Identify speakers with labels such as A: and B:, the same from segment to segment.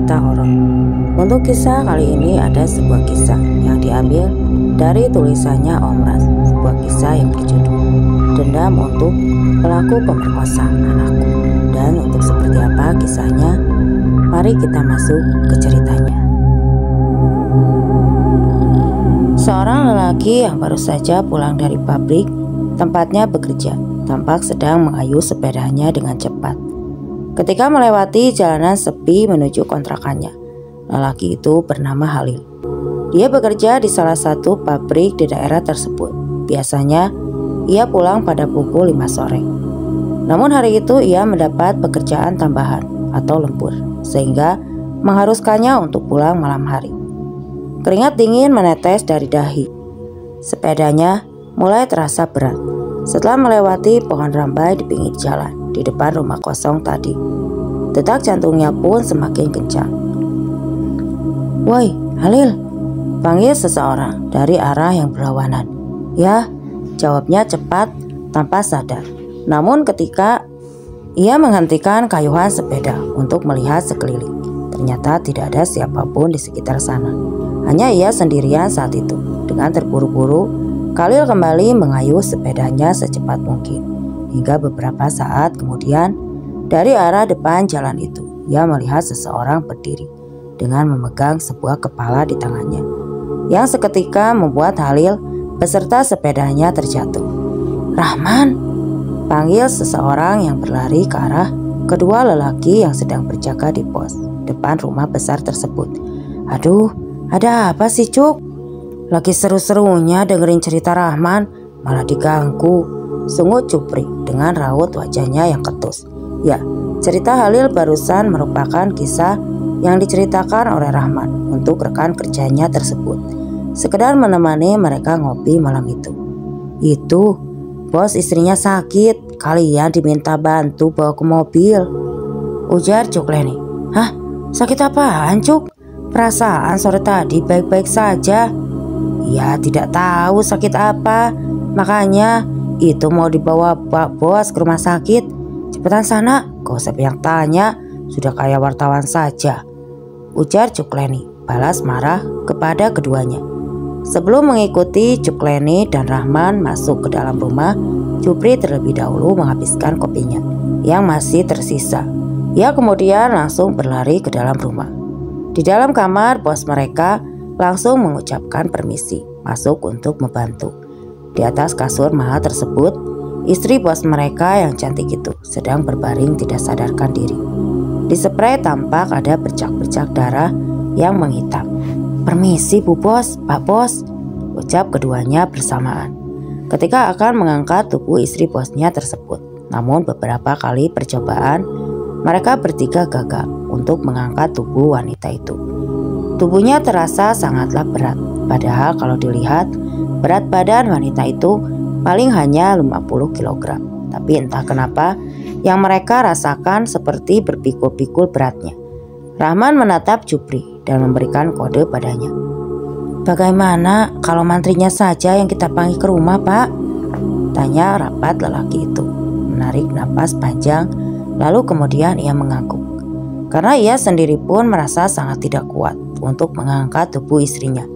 A: cerita horor. Untuk kisah kali ini ada sebuah kisah yang diambil dari tulisannya Om Ras, sebuah kisah yang berjudul Dendam untuk Pelaku Pemerkosaan Anakku. Dan untuk seperti apa kisahnya, mari kita masuk ke ceritanya. Seorang lelaki yang baru saja pulang dari pabrik tempatnya bekerja tampak sedang mengayuh sepedanya dengan cepat. Ketika melewati jalanan sepi menuju kontrakannya, lelaki itu bernama Halil. Dia bekerja di salah satu pabrik di daerah tersebut. Biasanya ia pulang pada pukul 5 sore. Namun hari itu ia mendapat pekerjaan tambahan atau lembur, sehingga mengharuskannya untuk pulang malam hari. Keringat dingin menetes dari dahi. Sepedanya mulai terasa berat setelah melewati pohon rambai di pinggir jalan di depan rumah kosong tadi. Detak jantungnya pun semakin kencang. "Woi, Halil," panggil seseorang dari arah yang berlawanan. "Ya," jawabnya cepat tanpa sadar. Namun ketika ia menghentikan kayuhan sepeda untuk melihat sekeliling, ternyata tidak ada siapapun di sekitar sana. Hanya ia sendirian saat itu. Dengan terburu-buru, Halil kembali mengayuh sepedanya secepat mungkin. Hingga beberapa saat kemudian, dari arah depan jalan itu, ia melihat seseorang berdiri dengan memegang sebuah kepala di tangannya, yang seketika membuat Halil beserta sepedanya terjatuh. "Rahman!" panggil seseorang yang berlari ke arah kedua lelaki yang sedang berjaga di pos depan rumah besar tersebut. "Aduh, ada apa sih, Cuk? Lagi seru-serunya dengerin cerita Rahman, malah diganggu," sungut Cupri dengan raut wajahnya yang ketus. Ya, cerita Halil barusan merupakan kisah yang diceritakan oleh Rahman untuk rekan kerjanya tersebut, sekedar menemani mereka ngopi malam itu. "Itu, bos istrinya sakit, kalian diminta bantu bawa ke mobil," ujar Cuk Leni. "Hah? Sakit apaan, Cuk? Perasaan sore tadi baik-baik saja." "Ya tidak tahu sakit apa, makanya itu mau dibawa Pak Bos ke rumah sakit. Cepetan sana, gak usah banyak tanya, sudah kayak wartawan saja," ujar Cuk Leni balas marah kepada keduanya. Sebelum mengikuti Cuk Leni dan Rahman masuk ke dalam rumah, Cupri terlebih dahulu menghabiskan kopinya yang masih tersisa. Ia kemudian langsung berlari ke dalam rumah. Di dalam kamar, bos mereka langsung mengucapkan permisi masuk untuk membantu. Di atas kasur mahal tersebut, istri bos mereka yang cantik itu sedang berbaring tidak sadarkan diri. Di spray tampak ada bercak-bercak darah yang menghitam. "Permisi Bu Bos, Pak Bos," ucap keduanya bersamaan ketika akan mengangkat tubuh istri bosnya tersebut. Namun beberapa kali percobaan, mereka bertiga gagal untuk mengangkat tubuh wanita itu. Tubuhnya terasa sangatlah berat, padahal kalau dilihat berat badan wanita itu paling hanya 50 kg. Tapi entah kenapa yang mereka rasakan seperti berpikul-pikul beratnya. Rahman menatap Cupri dan memberikan kode padanya. "Bagaimana kalau mantrinya saja yang kita panggil ke rumah, Pak?" tanya rapat lelaki itu. Menarik napas panjang, lalu kemudian ia mengangguk. Karena ia sendiri pun merasa sangat tidak kuat untuk mengangkat tubuh istrinya.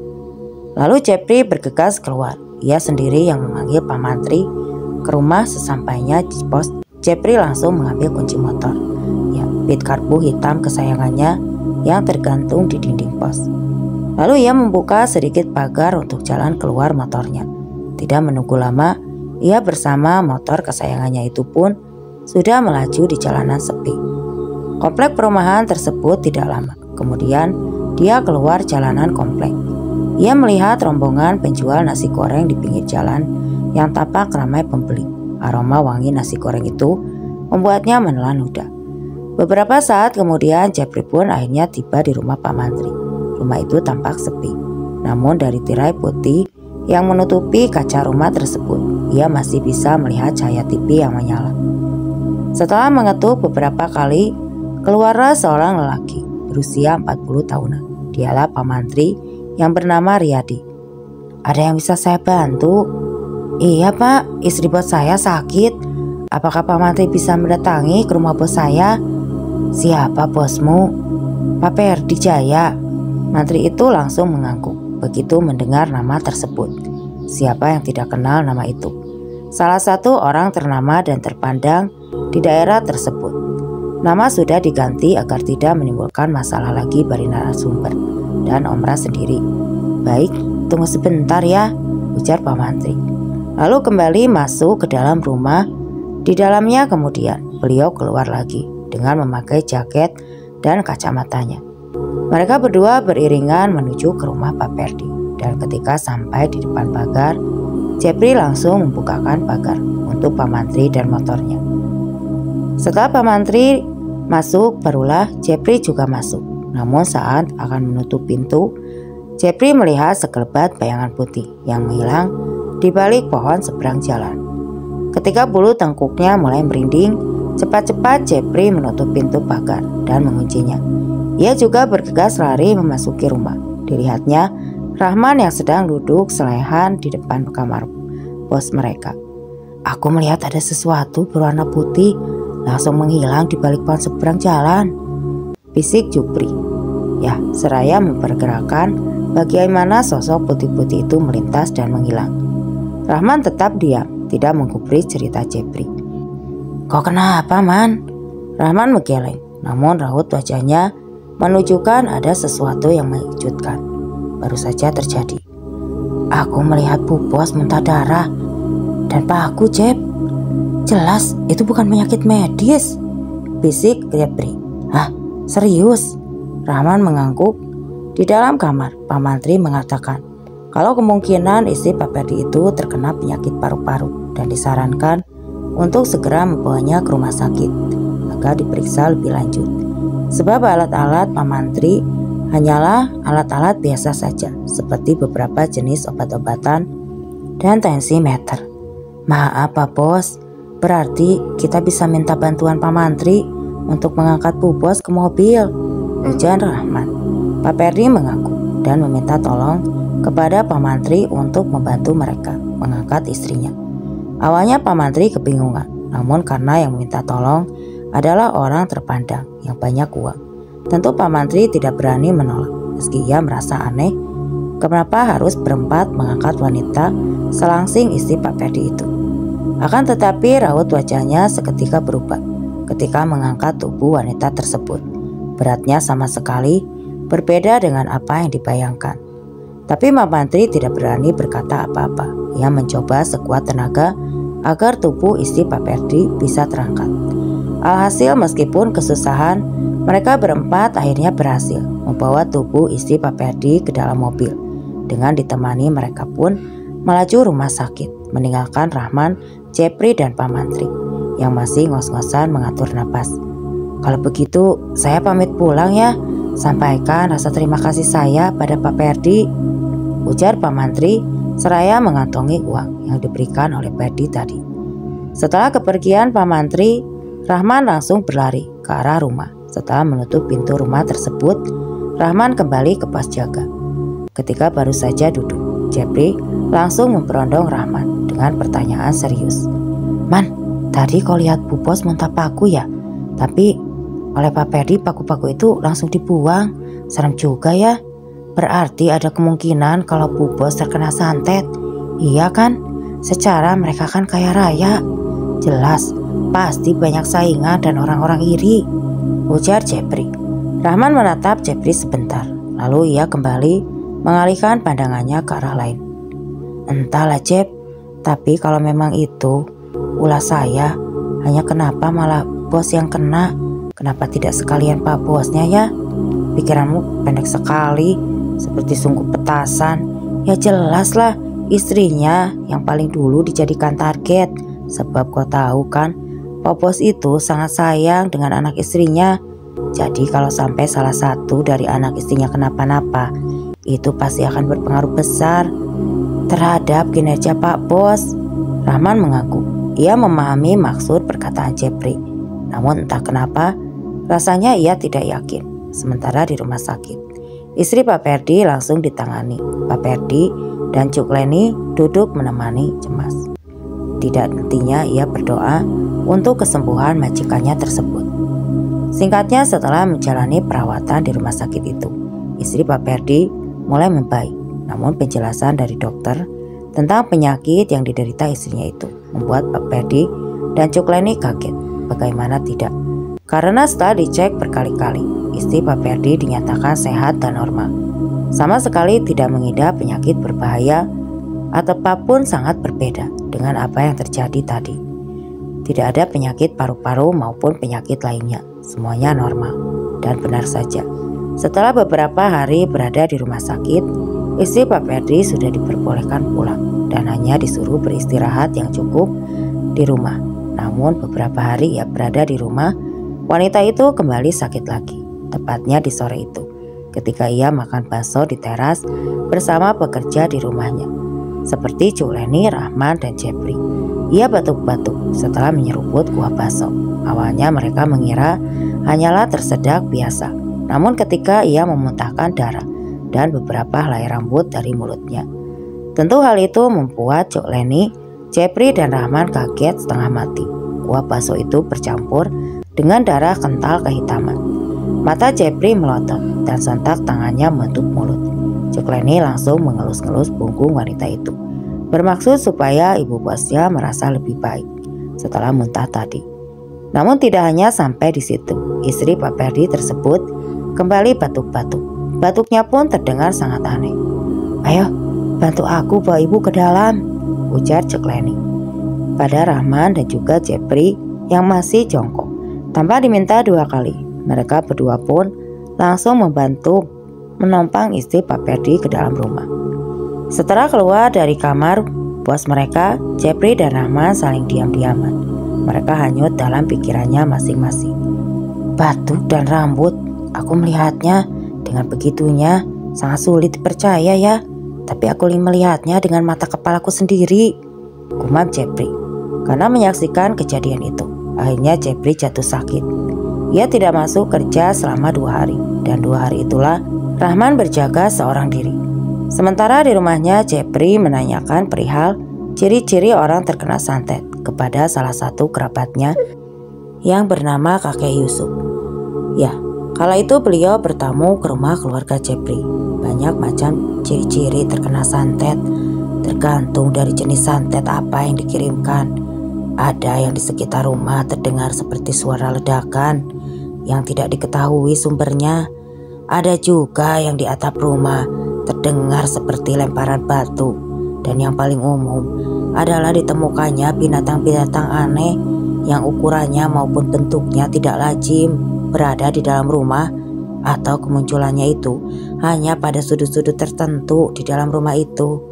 A: Lalu Cepri bergegas keluar. Ia sendiri yang memanggil Pak Mantri ke rumah. Sesampainya di pos, Cepri langsung mengambil kunci motor, ya, pit karbu hitam kesayangannya yang tergantung di dinding pos. Lalu ia membuka sedikit pagar untuk jalan keluar motornya. Tidak menunggu lama, ia bersama motor kesayangannya itu pun sudah melaju di jalanan sepi. Komplek perumahan tersebut tidak lama kemudian dia keluar jalanan komplek. Ia melihat rombongan penjual nasi goreng di pinggir jalan yang tampak ramai pembeli. Aroma wangi nasi goreng itu membuatnya menelan ludah. Beberapa saat kemudian Jepri pun akhirnya tiba di rumah Pak Mantri. Rumah itu tampak sepi. Namun dari tirai putih yang menutupi kaca rumah tersebut, ia masih bisa melihat cahaya TV yang menyala. Setelah mengetuk beberapa kali, keluarlah seorang lelaki berusia 40 tahunan. Dialah Pak Mantri yang bernama Riyadi. "Ada yang bisa saya bantu?" "Iya Pak, istri bos saya sakit. Apakah Pak Mantri bisa mendatangi ke rumah bos saya?" "Siapa bosmu?" Pak Perdi Jaya. Mantri itu langsung mengangguk begitu mendengar nama tersebut. Siapa yang tidak kenal nama itu? Salah satu orang ternama dan terpandang di daerah tersebut. Nama sudah diganti agar tidak menimbulkan masalah lagi bagi narasumber dan Omra sendiri. Baik, tunggu sebentar ya, ujar Pak Mantri. Lalu kembali masuk ke dalam rumah. Di dalamnya kemudian beliau keluar lagi dengan memakai jaket dan kacamatanya. Mereka berdua beriringan menuju ke rumah Pak Perdi. Dan ketika sampai di depan pagar, Jepri langsung membukakan pagar untuk Pak Mantri dan motornya. Setelah Pak Mantri masuk, barulah Jepri juga masuk. Namun saat akan menutup pintu, Jepri melihat sekelebat bayangan putih yang menghilang di balik pohon seberang jalan. Ketika bulu tengkuknya mulai merinding, cepat-cepat Jepri menutup pintu pagar dan menguncinya. Ia juga bergegas lari memasuki rumah. Dilihatnya Rahman yang sedang duduk selehan di depan kamar bos mereka. Aku melihat ada sesuatu berwarna putih langsung menghilang di balik pohon seberang jalan, bisik Jupri. Ya, seraya memperkirakan bagaimana sosok putih-putih itu melintas dan menghilang. Rahman tetap diam, tidak menggubris cerita Jepri. Kok kenapa, Man? Rahman menggeleng, namun raut wajahnya menunjukkan ada sesuatu yang mengejutkan. Baru saja terjadi. Aku melihat Bu Bos muntah darah dan paku, Jep. Jelas itu bukan penyakit medis, bisik Jepri. Hah, serius? Rahman mengangguk. Di dalam kamar, Pak Mantri mengatakan kalau kemungkinan istri Pak Perdi itu terkena penyakit paru-paru dan disarankan untuk segera membawanya ke rumah sakit agar diperiksa lebih lanjut. Sebab alat-alat Pak Mantri hanyalah alat-alat biasa saja seperti beberapa jenis obat-obatan dan tensimeter. Maaf Pak Bos, berarti kita bisa minta bantuan Pak Mantri untuk mengangkat Bu Bos ke mobil, ujar Rahman. Pak Perdi mengangguk dan meminta tolong kepada Pak Mantri untuk membantu mereka mengangkat istrinya. Awalnya Pak Mantri kebingungan, namun karena yang meminta tolong adalah orang terpandang yang banyak uang, tentu Pak Mantri tidak berani menolak. Meski ia merasa aneh, kenapa harus berempat mengangkat wanita selangsing istri Pak Perdi itu. Akan tetapi raut wajahnya seketika berubah ketika mengangkat tubuh wanita tersebut. Beratnya sama sekali berbeda dengan apa yang dibayangkan. Tapi Pak Mantri tidak berani berkata apa-apa. Ia mencoba sekuat tenaga agar tubuh istri Pak Perdi bisa terangkat. Alhasil meskipun kesusahan, mereka berempat akhirnya berhasil membawa tubuh istri Pak Perdi ke dalam mobil. Dengan ditemani mereka pun melaju rumah sakit, meninggalkan Rahman, Jepri dan Pak Mantri yang masih ngos-ngosan mengatur napas. Kalau begitu saya pamit pulang ya. Sampaikan rasa terima kasih saya pada Pak Perdi, ujar Pak Mantri seraya mengantongi uang yang diberikan oleh Perdi tadi. Setelah kepergian Pak Mantri, Rahman langsung berlari ke arah rumah. Setelah menutup pintu rumah tersebut, Rahman kembali ke pos jaga. Ketika baru saja duduk, Jepri langsung memberondong Rahman dengan pertanyaan serius. Man, tadi kau lihat Bu Bos muntah paku ya? Tapi oleh Pak Perdi paku-paku itu langsung dibuang. Serem juga ya. Berarti ada kemungkinan kalau Bu Bos terkena santet. Iya kan? Secara mereka kan kaya raya. Jelas pasti banyak saingan dan orang-orang iri, ujar Jepri. Rahman menatap Jepri sebentar. Lalu ia kembali mengalihkan pandangannya ke arah lain. Entahlah Jep, tapi kalau memang itu ulah saya, hanya kenapa malah Bos yang kena? Kenapa tidak sekalian Pak Bosnya ya? Pikiranmu pendek sekali, seperti sungguh petasan. Ya jelaslah istrinya yang paling dulu dijadikan target. Sebab kau tahu kan, Pak Bos itu sangat sayang dengan anak istrinya. Jadi kalau sampai salah satu dari anak istrinya kenapa-napa, itu pasti akan berpengaruh besar terhadap kinerja Pak Bos. Rahman mengaku ia memahami maksud perkataan Jepri. Namun entah kenapa rasanya ia tidak yakin. Sementara di rumah sakit, istri Pak Perdi langsung ditangani. Pak Perdi dan Cuk Leni duduk menemani cemas. Tidak hentinya ia berdoa untuk kesembuhan majikannya tersebut. Singkatnya, setelah menjalani perawatan di rumah sakit itu, istri Pak Perdi mulai membaik. Namun penjelasan dari dokter tentang penyakit yang diderita istrinya itu membuat Pak Perdi dan Cuk Leni kaget. Bagaimana tidak? Karena setelah dicek berkali-kali, istri Pak Perdi dinyatakan sehat dan normal. Sama sekali tidak mengidap penyakit berbahaya atau apapun, sangat berbeda dengan apa yang terjadi tadi. Tidak ada penyakit paru-paru maupun penyakit lainnya. Semuanya normal dan benar saja. Setelah beberapa hari berada di rumah sakit, istri Pak Perdi sudah diperbolehkan pulang dan hanya disuruh beristirahat yang cukup di rumah. Namun beberapa hari ia berada di rumah, wanita itu kembali sakit lagi. Tepatnya di sore itu, ketika ia makan bakso di teras bersama pekerja di rumahnya, seperti Cuk Leni, Rahman, dan Jepri. Ia batuk-batuk setelah menyeruput kuah bakso. Awalnya mereka mengira hanyalah tersedak biasa. Namun ketika ia memuntahkan darah dan beberapa helai rambut dari mulutnya, tentu hal itu membuat Cuk Leni, Jepri, dan Rahman kaget setengah mati. Kuah bakso itu bercampur dengan darah kental kehitaman. Mata Jepri melotot dan sontak tangannya menutup mulut. Cuk Leni langsung mengelus-ngelus punggung wanita itu, bermaksud supaya ibu bosnya merasa lebih baik setelah muntah tadi. Namun tidak hanya sampai di situ, istri Pak Perdi tersebut kembali batuk-batuk. Batuknya pun terdengar sangat aneh. "Ayo, bantu aku bawa ibu ke dalam," ujar Cuk Leni pada Rahman dan juga Jepri yang masih jongkok. Tanpa diminta 2 kali, mereka berdua pun langsung membantu menompang istri Pak Perdi ke dalam rumah. Setelah keluar dari kamar bos mereka, Jepri dan Rahman saling diam-diaman. Mereka hanyut dalam pikirannya masing-masing. Batuk dan rambut, aku melihatnya dengan begitunya sangat sulit dipercaya ya. Tapi aku melihatnya dengan mata kepalaku sendiri, gumam Jepri. Karena menyaksikan kejadian itu, akhirnya Jepri jatuh sakit. Ia tidak masuk kerja selama 2 hari, dan 2 hari itulah Rahman berjaga seorang diri. Sementara di rumahnya, Jepri menanyakan perihal ciri-ciri orang terkena santet kepada salah satu kerabatnya yang bernama kakek Yusuf. Ya, kala itu beliau bertamu ke rumah keluarga Jepri. Banyak macam ciri-ciri terkena santet, tergantung dari jenis santet apa yang dikirimkan. Ada yang di sekitar rumah terdengar seperti suara ledakan yang tidak diketahui sumbernya. Ada juga yang di atap rumah terdengar seperti lemparan batu. Dan yang paling umum adalah ditemukannya binatang-binatang aneh yang ukurannya maupun bentuknya tidak lazim berada di dalam rumah, atau kemunculannya itu hanya pada sudut-sudut tertentu di dalam rumah itu.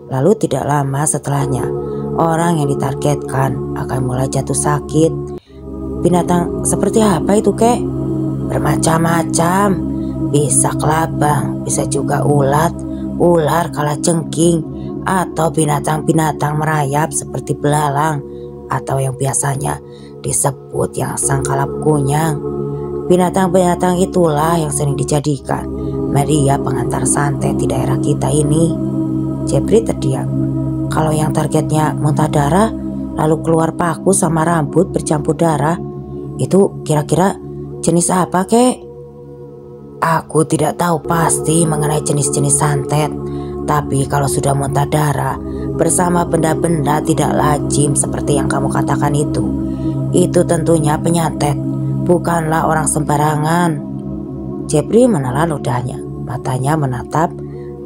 A: Lalu tidak lama setelahnya, orang yang ditargetkan akan mulai jatuh sakit. Binatang seperti apa itu, kek? Bermacam-macam, bisa kelabang, bisa juga ulat, ular kalajengking, atau binatang-binatang merayap seperti belalang, atau yang biasanya disebut yang sangkalap kunyang. Binatang-binatang itulah yang sering dijadikan media pengantar santet di daerah kita ini. Jepri terdiam. Kalau yang targetnya muntah darah lalu keluar paku sama rambut bercampur darah, itu kira-kira jenis apa, kek? Aku tidak tahu pasti mengenai jenis-jenis santet, tapi kalau sudah muntah darah bersama benda-benda tidak lazim seperti yang kamu katakan itu tentunya penyantet, bukanlah orang sembarangan. Jepri menelan ludahnya, matanya menatap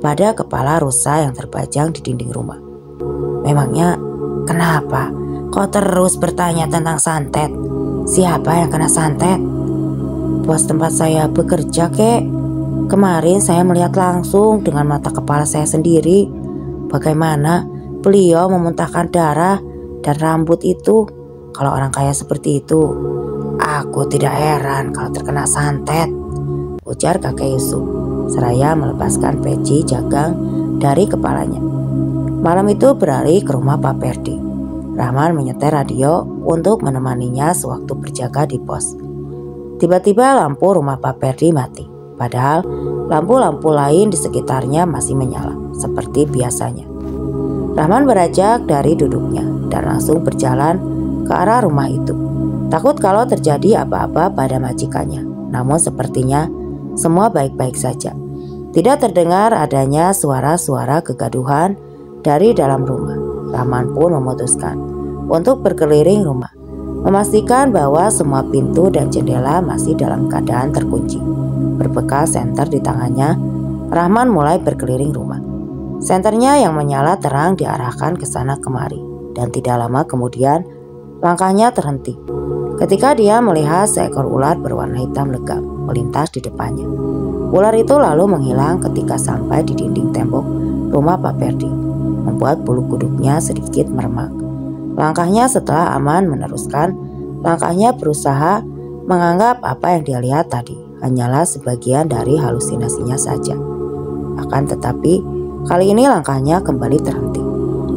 A: pada kepala rusa yang terpajang di dinding rumah. Memangnya kenapa kau terus bertanya tentang santet? Siapa yang kena santet? Bos tempat saya bekerja, kek. Kemarin saya melihat langsung dengan mata kepala saya sendiri bagaimana beliau memuntahkan darah dan rambut itu. Kalau orang kaya seperti itu, aku tidak heran kalau terkena santet, ujar kakek Yusuf seraya melepaskan peci jagang dari kepalanya. Malam itu beralih ke rumah Pak Perdi. Rahman menyetel radio untuk menemaninya sewaktu berjaga di pos. Tiba-tiba lampu rumah Pak Perdi mati. Padahal lampu-lampu lain di sekitarnya masih menyala seperti biasanya. Rahman beranjak dari duduknya dan langsung berjalan ke arah rumah itu. takut kalau terjadi apa-apa pada majikannya. Namun sepertinya semua baik-baik saja. Tidak terdengar adanya suara-suara kegaduhan dari dalam rumah. Rahman pun memutuskan untuk berkeliling rumah, memastikan bahwa semua pintu dan jendela masih dalam keadaan terkunci. Berbekal senter di tangannya, Rahman mulai berkeliling rumah. Senternya yang menyala terang diarahkan ke sana kemari, dan tidak lama kemudian langkahnya terhenti ketika dia melihat seekor ular berwarna hitam legam melintas di depannya. Ular itu lalu menghilang ketika sampai di dinding tembok rumah Pak Perdi, membuat bulu kuduknya sedikit meremang. Langkahnya setelah aman meneruskan langkahnya, berusaha menganggap apa yang dia lihat tadi hanyalah sebagian dari halusinasinya saja. Akan tetapi kali ini langkahnya kembali terhenti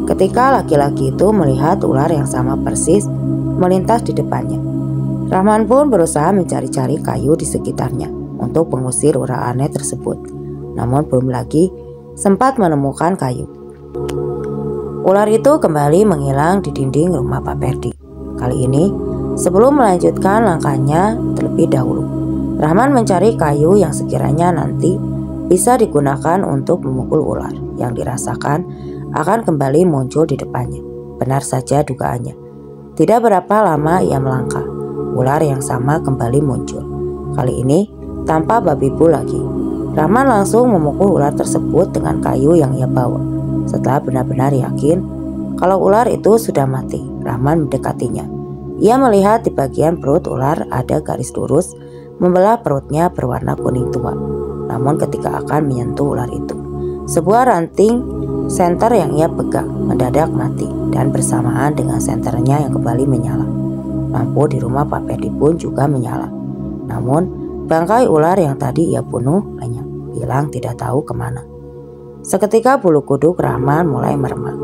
A: ketika laki-laki itu melihat ular yang sama persis melintas di depannya. Rahman pun berusaha mencari-cari kayu di sekitarnya untuk mengusir ular aneh tersebut, namun belum lagi sempat menemukan kayu. Ular itu kembali menghilang di dinding rumah Pak Perdi. Kali ini sebelum melanjutkan langkahnya terlebih dahulu, Rahman mencari kayu yang sekiranya nanti bisa digunakan untuk memukul ular yang dirasakan akan kembali muncul di depannya. Benar saja dugaannya. Tidak berapa lama ia melangkah, ular yang sama kembali muncul. Kali ini tanpa babi bu lagi. Rahman langsung memukul ular tersebut dengan kayu yang ia bawa. Setelah benar-benar yakin kalau ular itu sudah mati, Rahman mendekatinya. Ia melihat di bagian perut ular ada garis lurus membelah perutnya berwarna kuning tua. Namun ketika akan menyentuh ular itu, sebuah ranting senter yang ia pegang mendadak mati, dan bersamaan dengan senternya yang kembali menyala, lampu di rumah Pak Perdi pun juga menyala. Namun bangkai ular yang tadi ia bunuh lenyap, hilang tidak tahu kemana. Seketika bulu kuduk Rahman mulai meremang.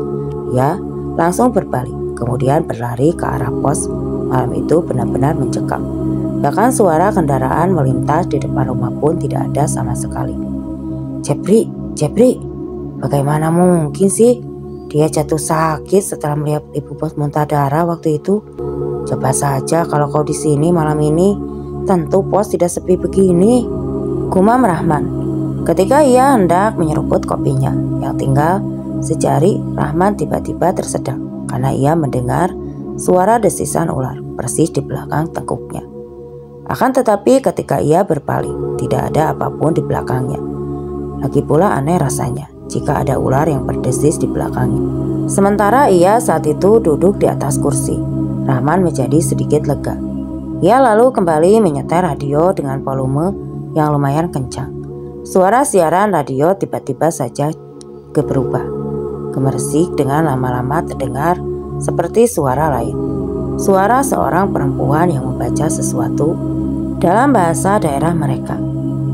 A: Ia langsung berbalik, kemudian berlari ke arah pos. Malam itu benar-benar mencekam. Bahkan suara kendaraan melintas di depan rumah pun tidak ada sama sekali. Jepri, bagaimana mungkin sih dia jatuh sakit setelah melihat ibu bos muntah darah waktu itu? Coba saja kalau kau di sini malam ini, tentu pos tidak sepi begini, gumam Rahman ketika ia hendak menyeruput kopinya yang tinggal sejari. Rahman tiba-tiba tersedak karena ia mendengar suara desisan ular persis di belakang tengkuknya. Akan tetapi ketika ia berpaling, tidak ada apapun di belakangnya. Lagi pula aneh rasanya jika ada ular yang berdesis di belakangnya. Sementara ia saat itu duduk di atas kursi, Rahman menjadi sedikit lega. Ia lalu kembali menyetel radio dengan volume yang lumayan kencang. Suara siaran radio tiba-tiba saja berubah, gemersik dengan lama-lama terdengar seperti suara lain. Suara seorang perempuan yang membaca sesuatu dalam bahasa daerah mereka.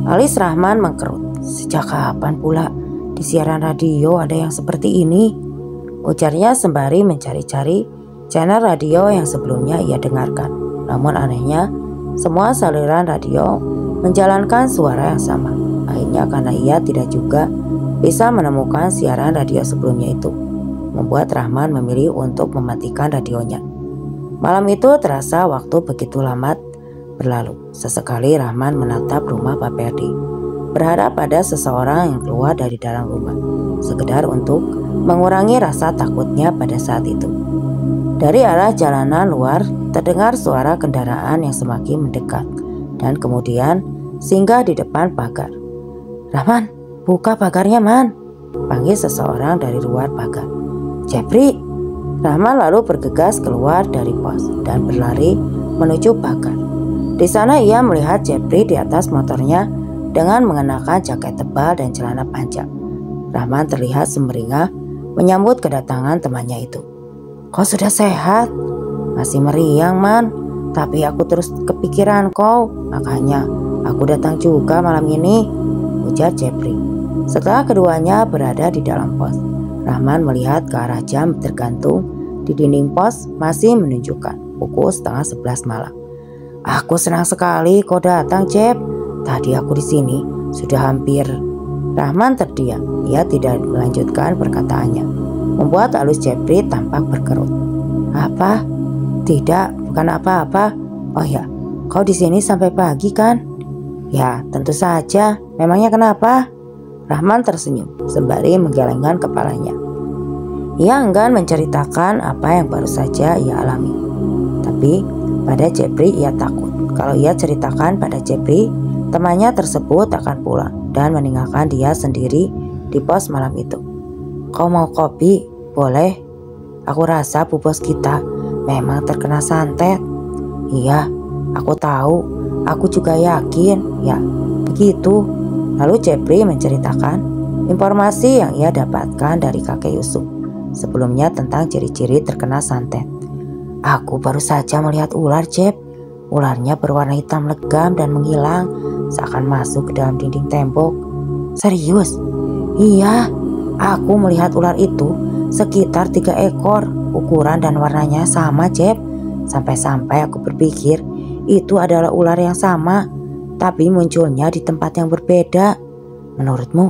A: Alis Rahman mengkerut. Sejak kapan pula di siaran radio ada yang seperti ini? Ujarnya sembari mencari-cari channel radio yang sebelumnya ia dengarkan. Namun anehnya, semua saluran radio menjalankan suara yang sama. Akhirnya karena ia tidak juga bisa menemukan siaran radio sebelumnya itu, membuat Rahman memilih untuk mematikan radionya. Malam itu terasa waktu begitu lama berlalu. Sesekali Rahman menatap rumah Pak Perdi, berharap ada seseorang yang keluar dari dalam rumah, sekedar untuk mengurangi rasa takutnya pada saat itu. Dari arah jalanan luar terdengar suara kendaraan yang semakin mendekat dan kemudian singgah di depan pagar. Rahman, buka pagarnya man, panggil seseorang dari luar pagar. Jepri. Rahman lalu bergegas keluar dari pos dan berlari menuju pagar. Di sana ia melihat Jepri di atas motornya dengan mengenakan jaket tebal dan celana panjang. Rahman terlihat sumringah menyambut kedatangan temannya itu. Kau sudah sehat? Masih meriang man, tapi aku terus kepikiran kau, makanya aku datang juga malam ini, ujar Jepri. Setelah keduanya berada di dalam pos, Rahman melihat ke arah jam tergantung di dinding pos masih menunjukkan pukul 10:30 malam. Aku senang sekali kau datang, Jep. Tadi aku di sini sudah hampir. Rahman terdiam. Ia tidak melanjutkan perkataannya, membuat alus Jepri tampak berkerut. Apa? Tidak, bukan apa-apa. Oh ya, kau di sini sampai pagi kan? Ya, tentu saja. Memangnya kenapa? Rahman tersenyum sembari menggelengkan kepalanya. Ia enggan menceritakan apa yang baru saja ia alami. Tapi pada Jepri ia takut. Kalau ia ceritakan pada Jepri, temannya tersebut akan pulang dan meninggalkan dia sendiri di pos malam itu. Kau mau kopi? Boleh. Aku rasa bu bos kita memang terkena santet. Iya, aku tahu. Aku juga yakin. Ya, begitu. Lalu Jepri menceritakan informasi yang ia dapatkan dari kakek Yusuf sebelumnya tentang ciri-ciri terkena santet. Aku baru saja melihat ular, Jep. Ularnya berwarna hitam legam dan menghilang seakan masuk ke dalam dinding tembok. Serius? Iya, aku melihat ular itu sekitar 3 ekor. Ukuran dan warnanya sama, Jep. Sampai-sampai aku berpikir itu adalah ular yang sama, tapi munculnya di tempat yang berbeda. Menurutmu,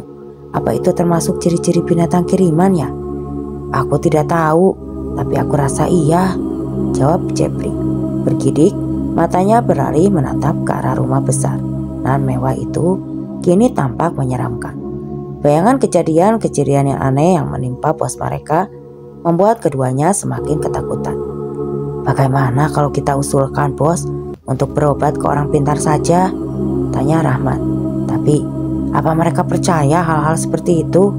A: apa itu termasuk ciri-ciri binatang kiriman ya? Aku tidak tahu, tapi aku rasa iya, jawab Jepri. Bergidik, matanya beralih menatap ke arah rumah besar nan mewah itu kini tampak menyeramkan. Bayangan kejadian-kejadian yang aneh yang menimpa bos mereka membuat keduanya semakin ketakutan. Bagaimana kalau kita usulkan bos untuk berobat ke orang pintar saja? Tanya Rahmat. Tapi apa mereka percaya hal-hal seperti itu?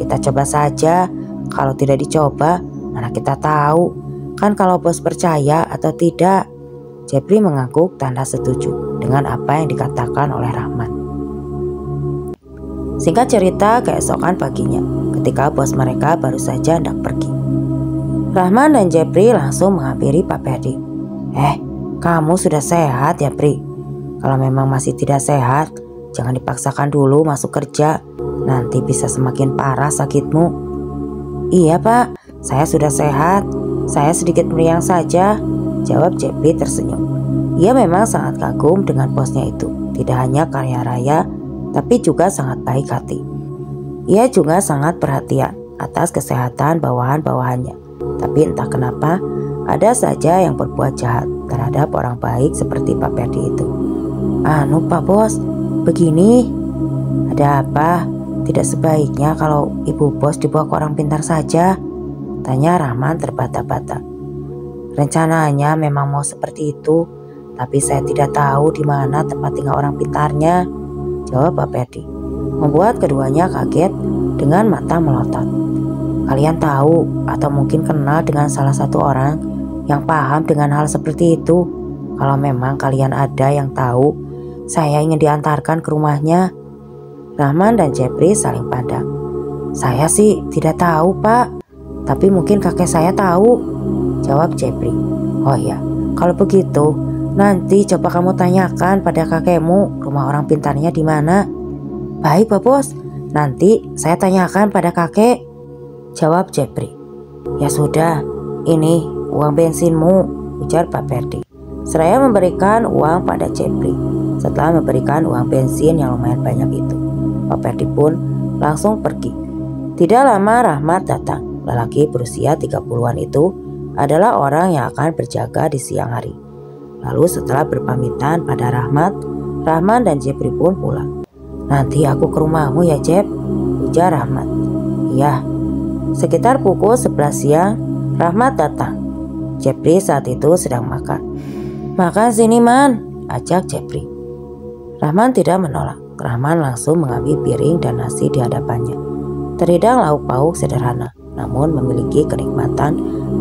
A: Kita coba saja. Kalau tidak dicoba, mana kita tahu kan kalau bos percaya atau tidak. Jepri mengangguk tanda setuju dengan apa yang dikatakan oleh Rahmat. Singkat cerita, keesokan paginya ketika bos mereka baru saja hendak pergi, Rahman dan Jepri langsung menghampiri Pak Perdi. Kamu sudah sehat ya Pri? Kalau memang masih tidak sehat, jangan dipaksakan dulu masuk kerja. Nanti bisa semakin parah sakitmu. Iya Pak, saya sudah sehat. Saya sedikit meriang saja, jawab Jepri tersenyum. Ia memang sangat kagum dengan bosnya itu. Tidak hanya kaya raya, tapi juga sangat baik hati. Ia juga sangat perhatian atas kesehatan bawahan-bawahannya. Tapi entah kenapa, ada saja yang berbuat jahat terhadap orang baik seperti Pak Perdi itu. Anu Pak Bos, begini. Ada apa? Tidak sebaiknya kalau ibu bos dibawa ke orang pintar saja? Tanya Rahman terbata-bata. Rencananya memang mau seperti itu, tapi saya tidak tahu di mana tempat tinggal orang pintarnya, jawab Pak Perdi, membuat keduanya kaget dengan mata melotot. Kalian tahu atau mungkin kenal dengan salah satu orang yang paham dengan hal seperti itu? Kalau memang kalian ada yang tahu, saya ingin diantarkan ke rumahnya. Rahman dan Jepri saling pandang. Saya sih tidak tahu Pak, tapi mungkin kakek saya tahu, jawab Jepri. Oh ya, kalau begitu nanti coba kamu tanyakan pada kakekmu rumah orang pintarnya di mana. Baik Pak Bos, nanti saya tanyakan pada kakek, jawab Jepri. Ya sudah, ini uang bensinmu, ujar Pak Perdi. Seraya memberikan uang pada Jepri. Setelah memberikan uang bensin yang lumayan banyak itu, Pak Perdi pun langsung pergi. Tidak lama Rahmat datang. Lelaki berusia 30-an itu adalah orang yang akan berjaga di siang hari. Lalu setelah berpamitan pada Rahmat, Rahman dan Jepri pun pulang. Nanti aku ke rumahmu ya Jep, ujar Rahmat. Iya. Sekitar pukul 11 siang, Rahmat datang. Jepri saat itu sedang makan. Makan sini Man, ajak Jepri. Rahman tidak menolak. Rahman langsung mengambil piring dan nasi di hadapannya. Terhidang lauk pauk sederhana, namun memiliki kenikmatan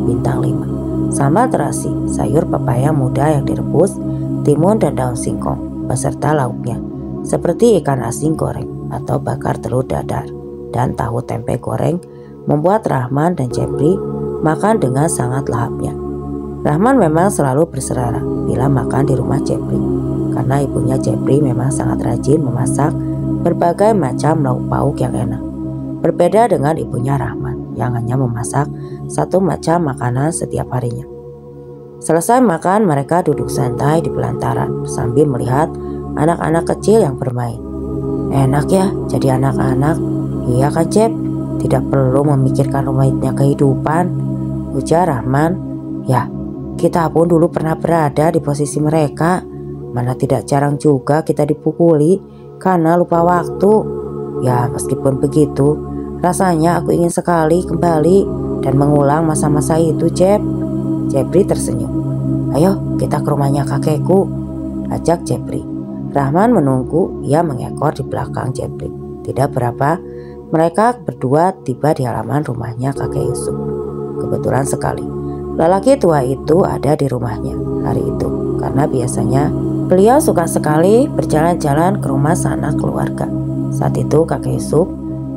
A: bintang 5. Sambal terasi, sayur pepaya muda yang direbus, timun dan daun singkong, beserta lauknya, seperti ikan asin goreng atau bakar telur dadar, dan tahu tempe goreng, membuat Rahman dan Jepri makan dengan sangat lahapnya. Rahman memang selalu berselera bila makan di rumah Jepri, karena ibunya Jepri memang sangat rajin memasak berbagai macam lauk pauk yang enak. Berbeda dengan ibunya Rahman yang hanya memasak satu macam makanan setiap harinya. Selesai makan, mereka duduk santai di pelantaran sambil melihat anak-anak kecil yang bermain. Enak ya jadi anak-anak. Iya kan Jep, tidak perlu memikirkan rumitnya kehidupan, ujar Rahman. Ya, Kita pun dulu pernah berada di posisi mereka. Mana tidak jarang juga kita dipukuli karena lupa waktu. Ya meskipun begitu, rasanya aku ingin sekali kembali dan mengulang masa-masa itu, Jeb. Jepri tersenyum. Ayo kita ke rumahnya kakekku, ajak Jepri. Rahman menunggu, ia mengekor di belakang Jepri. Tidak berapa, mereka berdua tiba di halaman rumahnya kakek Yusuf. Kebetulan sekali, lelaki tua itu ada di rumahnya hari itu. Karena biasanya beliau suka sekali berjalan-jalan ke rumah sanak keluarga. Saat itu kakek Yusuf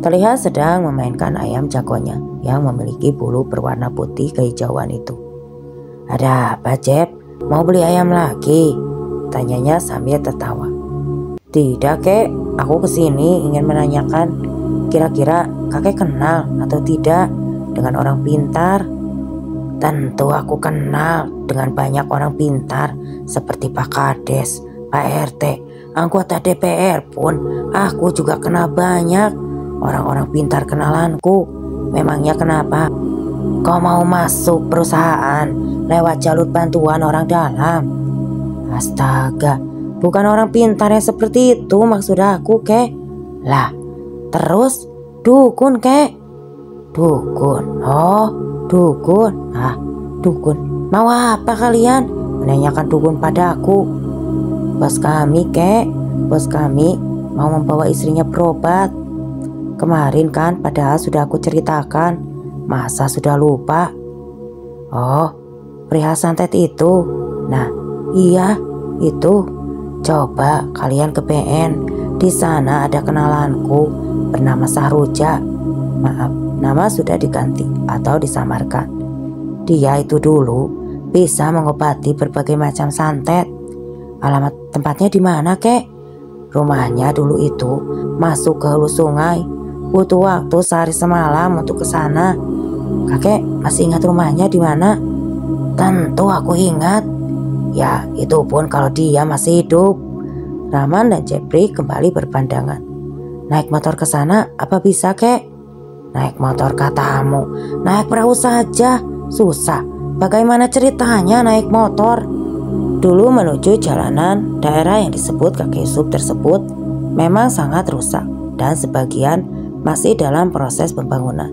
A: terlihat sedang memainkan ayam jagonya yang memiliki bulu berwarna putih kehijauan itu. Ada apa, Jeb? Mau beli ayam lagi? Tanyanya sambil tertawa. Tidak, kek. Aku kesini ingin menanyakan kira-kira kakek kenal atau tidak dengan orang pintar. Tentu aku kenal dengan banyak orang pintar seperti Pak Kades, Pak RT, anggota DPR pun. Aku juga kenal banyak orang-orang pintar kenalanku. Memangnya kenapa? Kau mau masuk perusahaan lewat jalur bantuan orang dalam? Astaga, bukan orang pintar yang seperti itu maksud aku, kek. Lah, terus dukun, kek. Dukun, oh dukun. Ah, dukun. Mau apa kalian menanyakan dukun padaku? Bos kami, kek. Bos kami mau membawa istrinya berobat. Kemarin kan padahal sudah aku ceritakan. Masa sudah lupa? Oh, perihal santet itu. Nah, iya, itu. Coba kalian ke PN. Di sana ada kenalanku bernama Sahroja. Maaf, nama sudah diganti atau disamarkan. Dia itu dulu bisa mengobati berbagai macam santet. Alamat tempatnya di mana, kek? Rumahnya dulu itu masuk ke hulu sungai. Butuh waktu sehari semalam untuk ke sana. Kakek masih ingat rumahnya di mana? Tentu aku ingat. Ya, itu pun kalau dia masih hidup. Rahman dan Jepri kembali berpandangan. Naik motor ke sana apa bisa, kek? Naik motor katamu, naik perahu saja susah. Bagaimana ceritanya naik motor? Dulu menuju jalanan daerah yang disebut kakek Yusuf tersebut memang sangat rusak dan sebagian masih dalam proses pembangunan.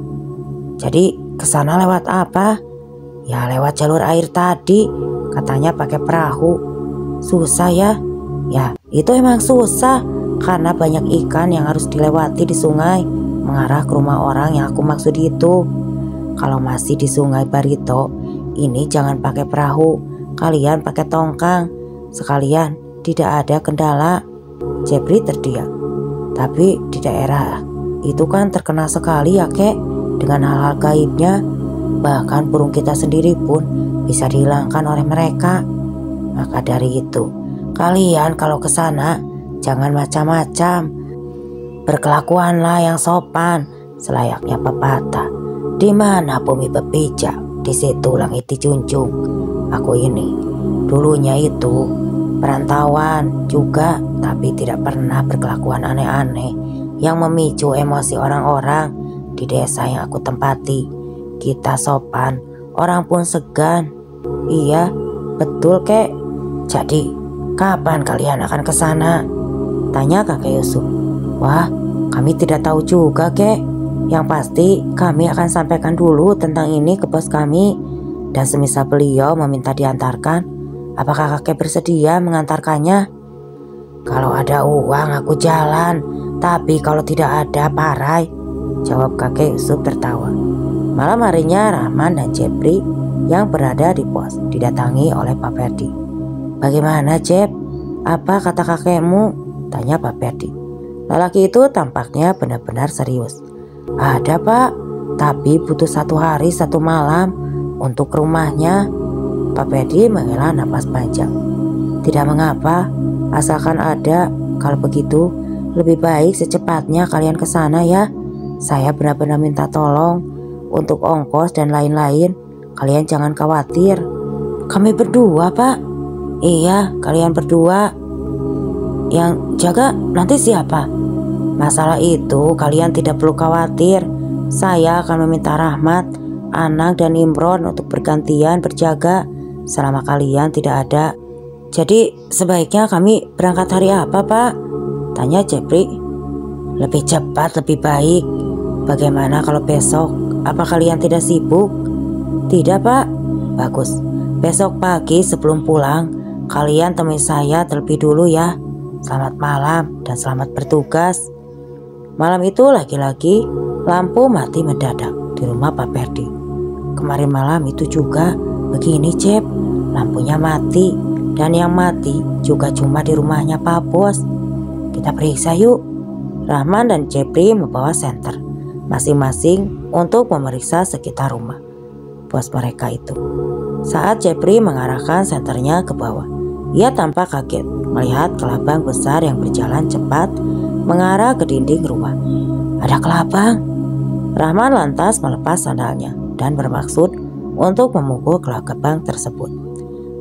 A: Jadi kesana lewat apa? Ya lewat jalur air tadi, katanya pakai perahu. Susah ya? Ya itu emang susah karena banyak ikan yang harus dilewati di sungai mengarah ke rumah orang yang aku maksud itu. Kalau masih di sungai Barito, ini jangan pakai perahu, kalian pakai tongkang. Sekalian tidak ada kendala. Jepri terdiam. Tapi di daerah itu kan terkenal sekali ya, kek, dengan hal-hal gaibnya. Bahkan burung kita sendiri pun bisa dihilangkan oleh mereka. Maka dari itu, kalian kalau ke sana jangan macam-macam. Berkelakuanlah yang sopan, selayaknya pepatah. Di mana bumi berpijak, di situ langit dijunjung. Aku ini dulunya itu perantauan juga, tapi tidak pernah berkelakuan aneh-aneh yang memicu emosi orang-orang di desa yang aku tempati. Kita sopan, orang pun segan. Iya, betul, kek. Jadi, kapan kalian akan ke sana? Tanya kakek Yusuf. Wah, kami tidak tahu juga, kek. Yang pasti kami akan sampaikan dulu tentang ini ke bos kami. Dan semisal beliau meminta diantarkan, apakah kakek bersedia mengantarkannya? Kalau ada uang aku jalan, tapi kalau tidak ada parai, jawab kakek Yusuf tertawa. Malam harinya Rahman dan Jepri yang berada di pos didatangi oleh Pak Perdi. Bagaimana, Jep? Apa kata kakekmu? Tanya Pak Perdi. Lelaki itu tampaknya benar-benar serius. Ada, Pak, tapi butuh 1 hari 1 malam untuk ke rumahnya. Pak Perdi menghela napas panjang. Tidak mengapa, asalkan ada. Kalau begitu, lebih baik secepatnya kalian ke sana ya. Saya benar-benar minta tolong untuk ongkos dan lain-lain. Kalian jangan khawatir. Kami berdua, Pak. Iya, kalian berdua. Yang jaga nanti siapa? Masalah itu kalian tidak perlu khawatir. Saya akan meminta Rahmat, Anang dan Imron untuk bergantian berjaga. selama kalian tidak ada. Jadi sebaiknya kami berangkat hari apa, Pak? Tanya Jepri. Lebih cepat lebih baik. Bagaimana kalau besok? Apa kalian tidak sibuk? Tidak, Pak. Bagus. Besok pagi sebelum pulang, kalian temui saya terlebih dulu ya. Selamat malam dan selamat bertugas. Malam itu lagi-lagi lampu mati mendadak di rumah Pak Perdi. Kemarin malam itu juga begini, Cep. Lampunya mati dan yang mati juga cuma di rumahnya Pak Bos. Kita periksa yuk. Rahman dan Jepri membawa senter masing-masing untuk memeriksa sekitar rumah bos mereka itu. Saat Jepri mengarahkan senternya ke bawah, ia tampak kaget melihat kelabang besar yang berjalan cepat mengarah ke dinding rumah. Ada kelabang. Rahman lantas melepas sandalnya dan bermaksud untuk memukul kelabang tersebut.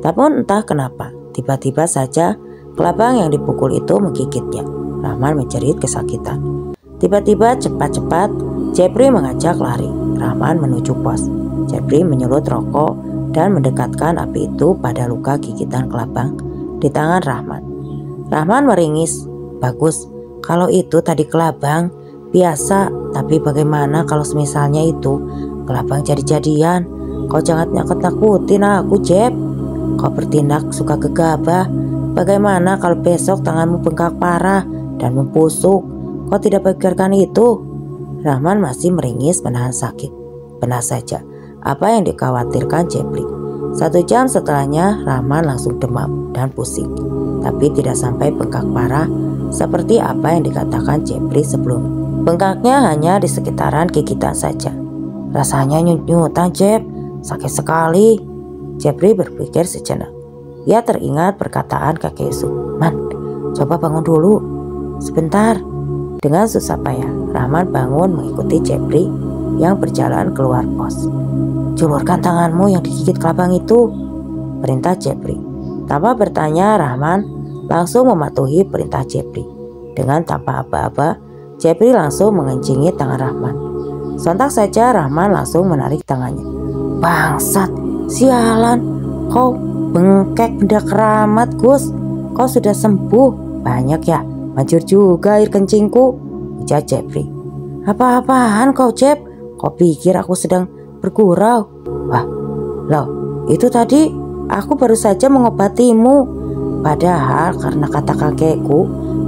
A: Namun entah kenapa, tiba-tiba saja kelabang yang dipukul itu menggigitnya. Rahman menjerit kesakitan. Tiba-tiba cepat-cepat Jepri mengajak lari Rahman menuju pos. Jepri menyulut rokok dan mendekatkan api itu pada luka gigitan kelabang di tangan Rahman. Rahman meringis. Bagus, kalau itu tadi kelabang biasa, tapi bagaimana kalau semisalnya itu kelabang jadi-jadian? Kau jangan nakut-nakutin aku, Jep. Kau bertindak suka gegabah. Bagaimana kalau besok tanganmu bengkak parah dan membusuk? Kau tidak pikirkan itu? Rahman masih meringis menahan sakit. Benar saja apa yang dikhawatirkan Jepri. 1 jam setelahnya Rahman langsung demam dan pusing, tapi tidak sampai bengkak parah seperti apa yang dikatakan Jepri sebelum. Bengkaknya hanya di sekitaran gigitan saja. Rasanya nyut-nyutan, Jep. Sakit sekali. Jepri berpikir sejenak. Ia teringat perkataan kakek Yusuf. Man, coba bangun dulu. Sebentar. Dengan susah payah, Rahman bangun mengikuti Jepri yang berjalan keluar pos. Julurkan tanganmu yang digigit kelabang itu, perintah Jepri. Tanpa bertanya, Rahman langsung mematuhi perintah Jepri. Dengan tanpa aba-aba, Jepri langsung mengencingi tangan Rahman. Sontak saja Rahman langsung menarik tangannya. Bangsat, sialan, kau bengkek benda keramat, Gus. Kau sudah sembuh. Banyak ya, manjur juga air kencingku, ujar Jepri. Apa-apaan kau, Jep? Kau pikir aku sedang bergurau? Wah, loh, itu tadi aku baru saja mengobatimu. Padahal karena kata kakekku,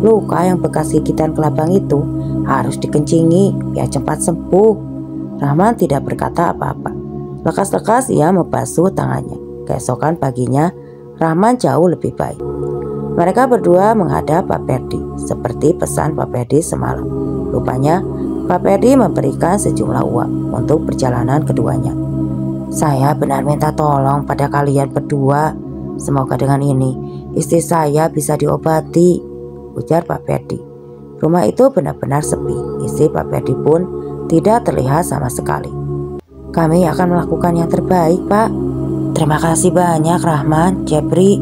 A: luka yang bekas gigitan kelabang itu harus dikencingi biar cepat sembuh. Rahman tidak berkata apa-apa. Lekas-lekas ia membasuh tangannya. Keesokan paginya, Rahman jauh lebih baik. Mereka berdua menghadap Pak Perdi seperti pesan Pak Perdi semalam. Rupanya Pak Perdi memberikan sejumlah uang untuk perjalanan keduanya. Saya benar minta tolong pada kalian berdua. Semoga dengan ini istri saya bisa diobati, ujar Pak Perdi. Rumah itu benar-benar sepi. Istri Pak Perdi pun tidak terlihat sama sekali. Kami akan melakukan yang terbaik, Pak. Terima kasih banyak, Rahman, Jepri.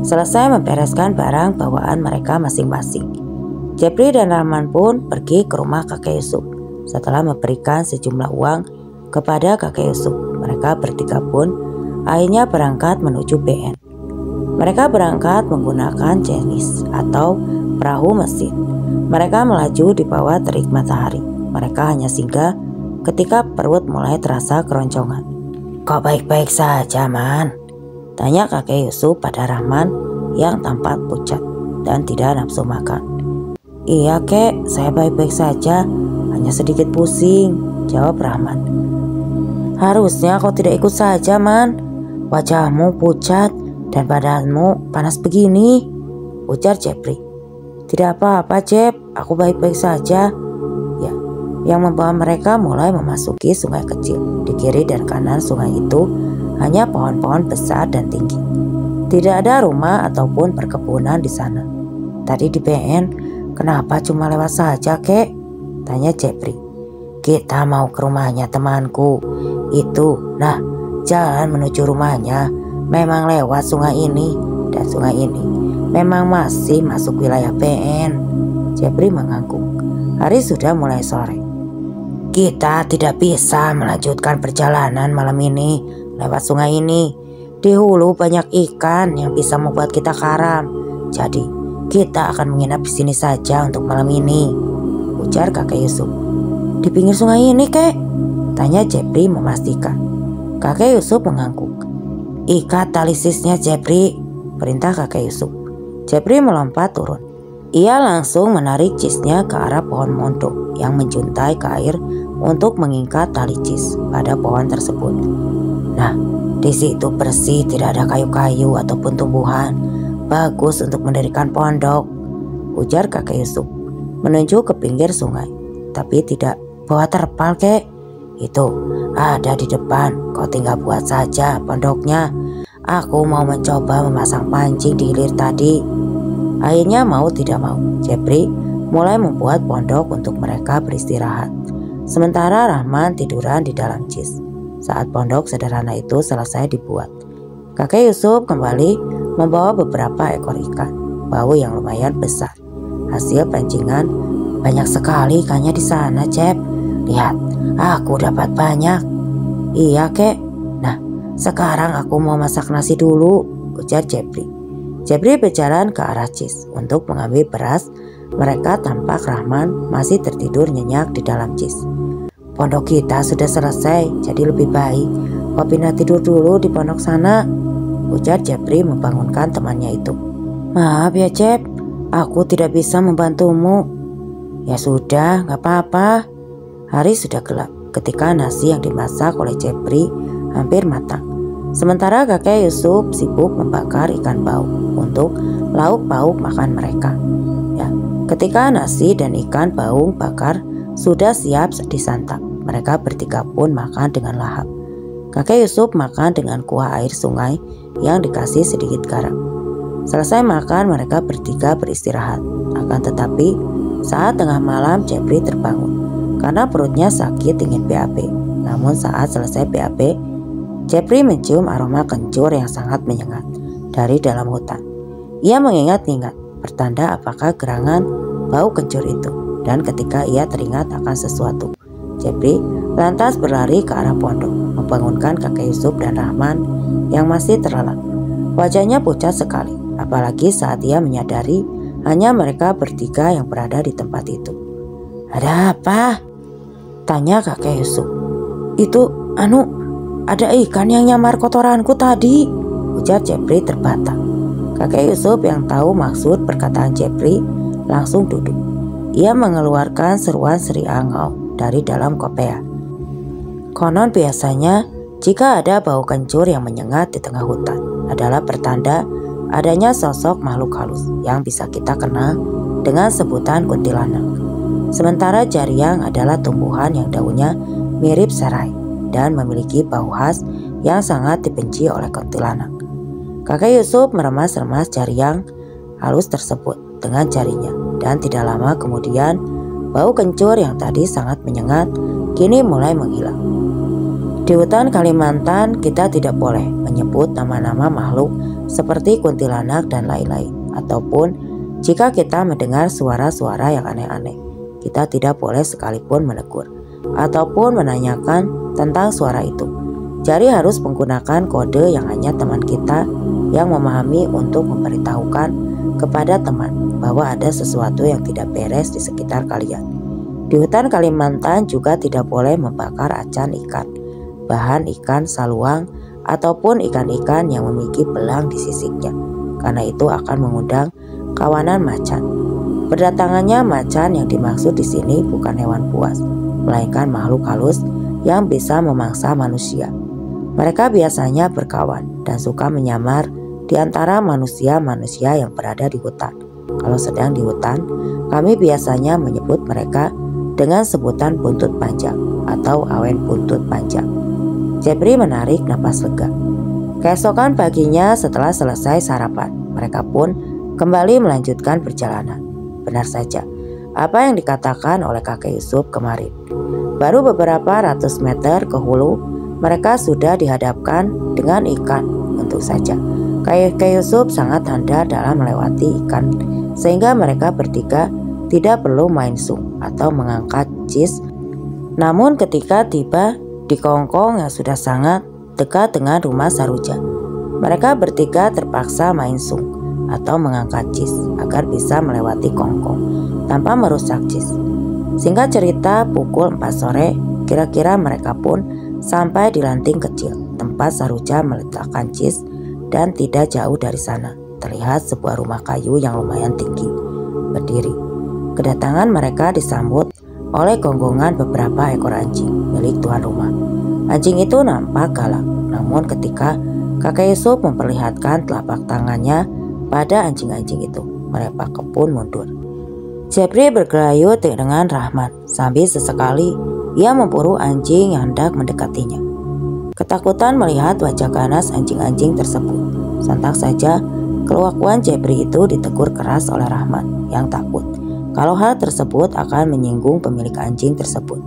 A: Selesai membereskan barang bawaan mereka masing-masing, Jepri dan Rahman pun pergi ke rumah kakek Yusuf. Setelah memberikan sejumlah uang kepada kakek Yusuf, mereka bertiga pun akhirnya berangkat menuju BN. Mereka berangkat menggunakan jenis atau perahu mesin. Mereka melaju di bawah terik matahari. Mereka hanya singgah ketika perut mulai terasa keroncongan. Kau baik-baik saja, Man? Tanya kakek Yusuf pada Rahman yang tampak pucat dan tidak nafsu makan. Iya, Kek, saya baik-baik saja, hanya sedikit pusing, jawab Rahman. Harusnya kau tidak ikut saja, Man. Wajahmu pucat dan badanmu panas begini, ujar Jepri. Tidak apa-apa, Jep, aku baik-baik saja. Ya, yang membawa mereka mulai memasuki sungai kecil. Di kiri dan kanan sungai itu hanya pohon-pohon besar dan tinggi. Tidak ada rumah ataupun perkebunan di sana. Tadi di BN, kenapa cuma lewat saja, Kek? Tanya Jepri. Kita mau ke rumahnya temanku. Itu, nah, jalan menuju rumahnya memang lewat sungai ini dan sungai ini. Memang masih masuk wilayah BN. Jepri mengangguk. Hari sudah mulai sore. Kita tidak bisa melanjutkan perjalanan malam ini lewat sungai ini. Di hulu banyak ikan yang bisa membuat kita karam. Jadi kita akan menginap di sini saja untuk malam ini, ujar kakek Yusuf. Di pinggir sungai ini, kek? Tanya Jepri memastikan. Kakek Yusuf mengangguk. Ikat tali sisnya, Jepri, perintah kakek Yusuf. Jepri melompat turun. Ia langsung menarik cisnya ke arah pohon mondok yang menjuntai ke air untuk mengikat tali cis pada pohon tersebut. Nah, di situ bersih, tidak ada kayu-kayu ataupun tumbuhan. Bagus untuk mendirikan pondok, ujar kakek Yusuf menunjuk ke pinggir sungai. Tapi tidak bawa terpal, kek? Itu ada di depan, kau tinggal buat saja pondoknya. Aku mau mencoba memasang pancing di hilir tadi. Akhirnya mau tidak mau, Jepri mulai membuat pondok untuk mereka beristirahat. Sementara Rahman tiduran di dalam cis. Saat pondok sederhana itu selesai dibuat, kakek Yusuf kembali membawa beberapa ekor ikan bau yang lumayan besar. Hasil pancingan banyak sekali ikannya di sana, Jep. Lihat, aku dapat banyak. Iya, kek. Nah, sekarang aku mau masak nasi dulu, ujar Jepri. Jepri berjalan ke arah cis untuk mengambil beras. Mereka tampak Rahman masih tertidur nyenyak di dalam cis. Pondok kita sudah selesai, jadi lebih baik kau pindah tidur dulu di pondok sana, ujar Jepri membangunkan temannya itu. Maaf ya, Jep, aku tidak bisa membantumu. Ya sudah, gak apa-apa. Hari sudah gelap ketika nasi yang dimasak oleh Jepri hampir matang. Sementara kakek Yusuf sibuk membakar ikan bau untuk lauk pauk makan mereka. Ya, ketika nasi dan ikan baung bakar sudah siap disantap, mereka bertiga pun makan dengan lahap. Kakek Yusuf makan dengan kuah air sungai yang dikasih sedikit garam. Selesai makan, mereka bertiga beristirahat. Akan tetapi, saat tengah malam Jepri terbangun karena perutnya sakit ingin BAB. Namun saat selesai BAB, Jepri mencium aroma kencur yang sangat menyengat dari dalam hutan. Ia mengingat-ingat pertanda apakah gerangan bau kencur itu. Dan ketika ia teringat akan sesuatu, Jepri lantas berlari ke arah pondok, membangunkan kakek Yusuf dan Rahman yang masih terlelap. Wajahnya pucat sekali, apalagi saat ia menyadari hanya mereka bertiga yang berada di tempat itu. Ada apa? Tanya kakek Yusuf. Itu, ada ikan yang nyamar kotoranku tadi, ujar Jepri terbata. Kakek Yusuf yang tahu maksud perkataan Jepri langsung duduk. Ia mengeluarkan seruan Sri Angau dari dalam kopea. Konon biasanya jika ada bau kencur yang menyengat di tengah hutan adalah pertanda adanya sosok makhluk halus yang bisa kita kenal dengan sebutan kuntilanak. Sementara jariang adalah tumbuhan yang daunnya mirip serai dan memiliki bau khas yang sangat dibenci oleh kuntilanak. Kakek Yusuf meremas-remas jariang halus tersebut dengan jarinya, dan tidak lama kemudian bau kencur yang tadi sangat menyengat kini mulai menghilang. Di hutan Kalimantan kita tidak boleh menyebut nama-nama makhluk seperti kuntilanak dan lain-lain, ataupun jika kita mendengar suara-suara yang aneh-aneh, kita tidak boleh sekalipun menegur ataupun menanyakan tentang suara itu. Jadi harus menggunakan kode yang hanya teman kita yang memahami untuk memberitahukan kepada teman bahwa ada sesuatu yang tidak beres di sekitar kalian. Di hutan Kalimantan juga tidak boleh membakar acan ikan, bahan ikan saluang, ataupun ikan-ikan yang memiliki belang di sisiknya, karena itu akan mengundang kawanan macan. Berdatangannya macan yang dimaksud di sini bukan hewan buas, melainkan makhluk halus yang bisa memangsa manusia. Mereka biasanya berkawan dan suka menyamar di antara manusia-manusia yang berada di hutan. Kalau sedang di hutan, kami biasanya menyebut mereka dengan sebutan buntut panjang atau awen buntut panjang. Jepri menarik napas lega. Keesokan paginya setelah selesai sarapan, mereka pun kembali melanjutkan perjalanan. Benar saja, apa yang dikatakan oleh kakek Yusuf kemarin. Baru beberapa ratus meter ke hulu, mereka sudah dihadapkan dengan ikan. Tentu saja, kakek Yusuf sangat handal dalam melewati ikan, sehingga mereka bertiga tidak perlu main sung atau mengangkat cis. Namun ketika tiba di Kongkong yang sudah sangat dekat dengan rumah Saruja, Mereka bertiga terpaksa main sung atau mengangkat cis agar bisa melewati kongkong tanpa merusak cis. Singkat cerita, pukul 4 sore kira-kira mereka pun sampai di lanting kecil tempat Saroja meletakkan cis, dan tidak jauh dari sana terlihat sebuah rumah kayu yang lumayan tinggi berdiri. Kedatangan mereka disambut oleh gonggongan beberapa ekor anjing milik tuan rumah. Anjing itu nampak galak, namun ketika kakek Yusuf memperlihatkan telapak tangannya pada anjing-anjing itu, mereka pun mundur. Jepri bergelayut dengan Rahman sambil sesekali ia memburu anjing yang hendak mendekatinya. Ketakutan melihat wajah ganas anjing-anjing tersebut. Sontak saja kelakuan Jepri itu ditegur keras oleh Rahman yang takut kalau hal tersebut akan menyinggung pemilik anjing tersebut.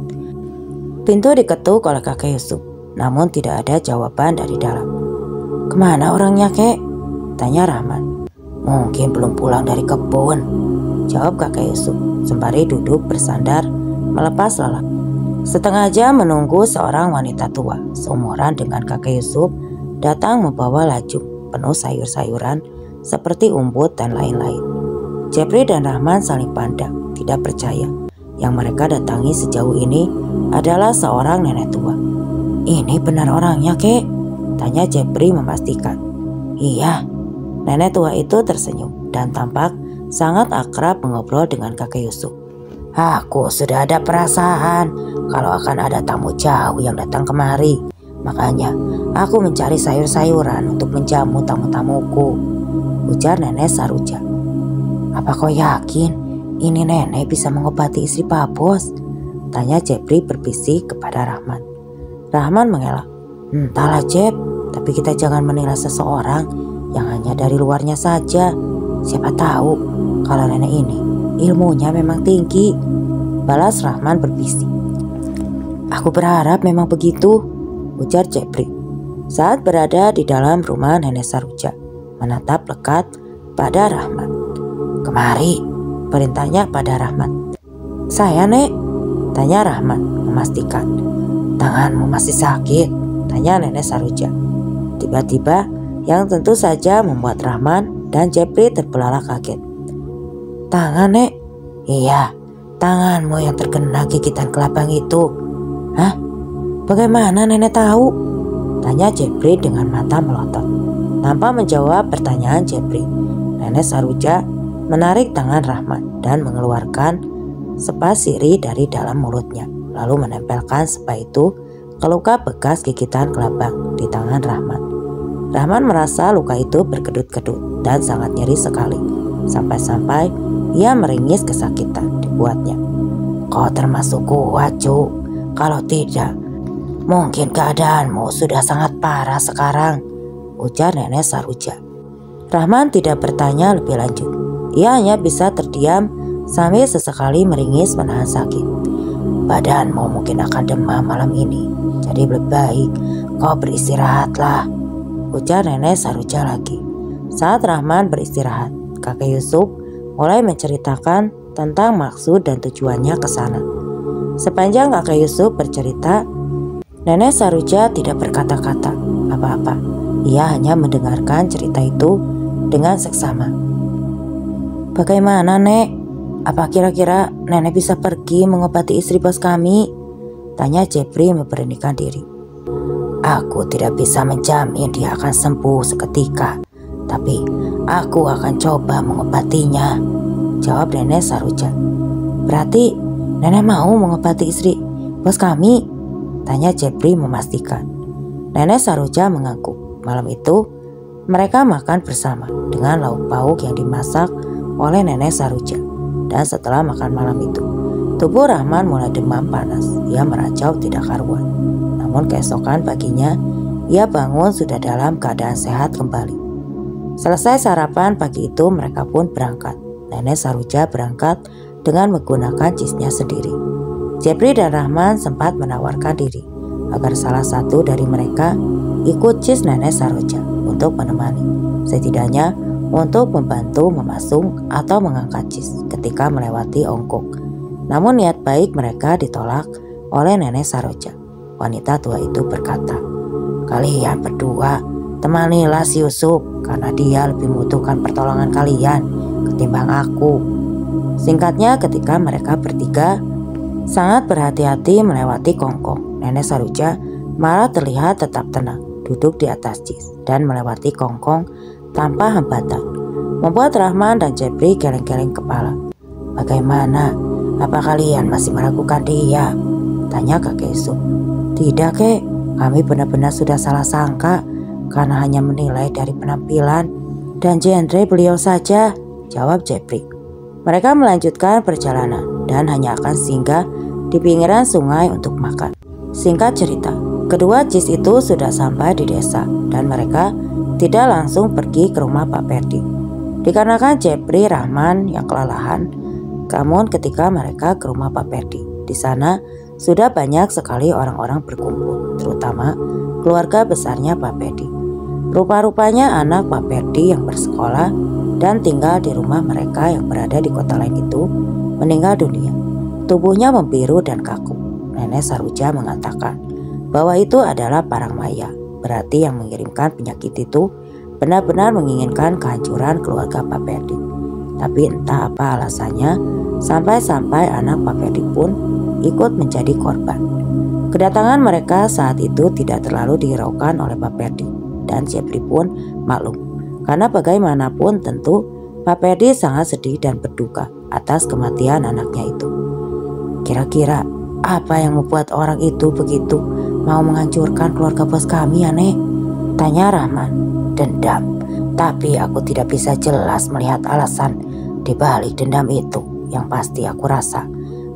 A: Pintu diketuk oleh kakek Yusuf, namun tidak ada jawaban dari dalam. "Kemana orangnya, kek?" tanya Rahman. "Mungkin belum pulang dari kebun," jawab kakek Yusuf sembari duduk bersandar melepas lelah. Setengah jam menunggu, seorang wanita tua seumuran dengan kakek Yusuf datang membawa laju penuh sayur-sayuran seperti umbut dan lain-lain. Jepri dan Rahman saling pandang, tidak percaya yang mereka datangi sejauh ini adalah seorang nenek tua. "Ini benar orangnya, kek?" tanya Jepri memastikan. "Iya." Nenek tua itu tersenyum dan tampak sangat akrab mengobrol dengan kakek Yusuf. "Aku sudah ada perasaan kalau akan ada tamu jauh yang datang kemari. Makanya aku mencari sayur-sayuran untuk menjamu tamu-tamuku," ujar nenek Saroja. "Apa kau yakin ini nenek bisa mengobati istri Pak Bos?" tanya Jepri berbisik kepada Rahman. Rahman mengelak. "Entahlah Jep, tapi kita jangan menilai seseorang yang hanya dari luarnya saja. Siapa tahu kalau nenek ini ilmunya memang tinggi," balas Rahman berbisik. "Aku berharap memang begitu," ujar Jepri saat berada di dalam rumah nenek Saroja, menatap lekat pada Rahman. "Kemari," perintahnya pada Rahman. "Saya, Nek?" tanya Rahman memastikan. "Tanganmu masih sakit?" tanya nenek Saroja. Tiba-tiba yang tentu saja membuat Rahman dan Jepri terbelalak kaget. "Tangan, Nek?" "Iya, tanganmu yang terkena gigitan kelabang itu." "Hah? Bagaimana nenek tahu?" tanya Jepri dengan mata melotot. Tanpa menjawab pertanyaan Jepri, nenek Saroja menarik tangan Rahman dan mengeluarkan sepa sirih dari dalam mulutnya, lalu menempelkan sepa itu ke luka bekas gigitan kelabang di tangan Rahman. Rahman merasa luka itu berkedut-kedut dan sangat nyeri sekali, sampai-sampai ia meringis kesakitan dibuatnya. "Kau termasuk kuat, Cuk. Kalau tidak, mungkin keadaanmu sudah sangat parah sekarang," ujar nenek Saroja. Rahman tidak bertanya lebih lanjut. Ia hanya bisa terdiam sambil sesekali meringis menahan sakit. "Badanmu mungkin akan demam malam ini, jadi lebih baik kau beristirahatlah," ujar nenek Saroja lagi. Saat Rahman beristirahat, kakek Yusuf mulai menceritakan tentang maksud dan tujuannya ke sana. Sepanjang kakek Yusuf bercerita, nenek Saroja tidak berkata-kata apa-apa. Ia hanya mendengarkan cerita itu dengan seksama. "Bagaimana, Nek? Apa kira-kira nenek bisa pergi mengobati istri bos kami?" tanya Jepri memberanikan diri. "Aku tidak bisa menjamin dia akan sembuh seketika, tapi aku akan coba mengobatinya," jawab nenek Saroja. "Berarti nenek mau mengobati istri bos kami?" tanya Jepri memastikan. Nenek Saroja mengangguk. Malam itu mereka makan bersama dengan lauk pauk yang dimasak oleh nenek Saroja. Dan setelah makan malam itu, tubuh Rahman mulai demam panas. Ia meracau tidak karuan. Namun keesokan paginya, ia bangun sudah dalam keadaan sehat kembali. Selesai sarapan pagi itu, mereka pun berangkat. Nenek Saroja berangkat dengan menggunakan cisnya sendiri. Jepri dan Rahman sempat menawarkan diri agar salah satu dari mereka ikut cis nenek Saroja untuk menemani, setidaknya untuk membantu memasung atau mengangkat cis ketika melewati ongkok. Namun niat baik mereka ditolak oleh nenek Saroja. Wanita tua itu berkata, "Kalian berdua temanilah si Yusuf karena dia lebih membutuhkan pertolongan kalian ketimbang aku. Singkatnya, ketika mereka bertiga sangat berhati-hati melewati Kongkong, Nenek Saroja malah terlihat tetap tenang duduk di atas jis dan melewati Kongkong tanpa hambatan, membuat Rahman dan Jepri geleng-geleng kepala. Bagaimana? Apa kalian masih meragukan dia? Tanya kakek Yusuf. Tidak, kek. Kami benar-benar sudah salah sangka karena hanya menilai dari penampilan dan genre beliau saja, jawab Jepri. Mereka melanjutkan perjalanan dan hanya akan singgah di pinggiran sungai untuk makan. Singkat cerita, kedua jis itu sudah sampai di desa dan mereka tidak langsung pergi ke rumah Pak Perdi. Dikarenakan Jepri Rahman yang kelelahan, namun ketika mereka ke rumah Pak Perdi, di sana sudah banyak sekali orang-orang berkumpul, terutama keluarga besarnya Pak Perdi. Rupa-rupanya anak Pak Perdi yang bersekolah dan tinggal di rumah mereka yang berada di kota lain itu meninggal dunia. Tubuhnya membiru dan kaku. Nenek Saroja mengatakan bahwa itu adalah parang maya, berarti yang mengirimkan penyakit itu benar-benar menginginkan kehancuran keluarga Pak Perdi. Tapi entah apa alasannya, sampai-sampai anak Pak Perdi pun ikut menjadi korban. Kedatangan mereka saat itu tidak terlalu dihiraukan oleh Pak Perdi dan Jepri pun maklum. Karena bagaimanapun tentu Pak Perdi sangat sedih dan berduka atas kematian anaknya itu. Kira-kira apa yang membuat orang itu begitu mau menghancurkan keluarga bos kami, Nek? Tanya Rahman. Dendam, tapi aku tidak bisa jelas melihat alasan di balik dendam itu. Yang pasti aku rasa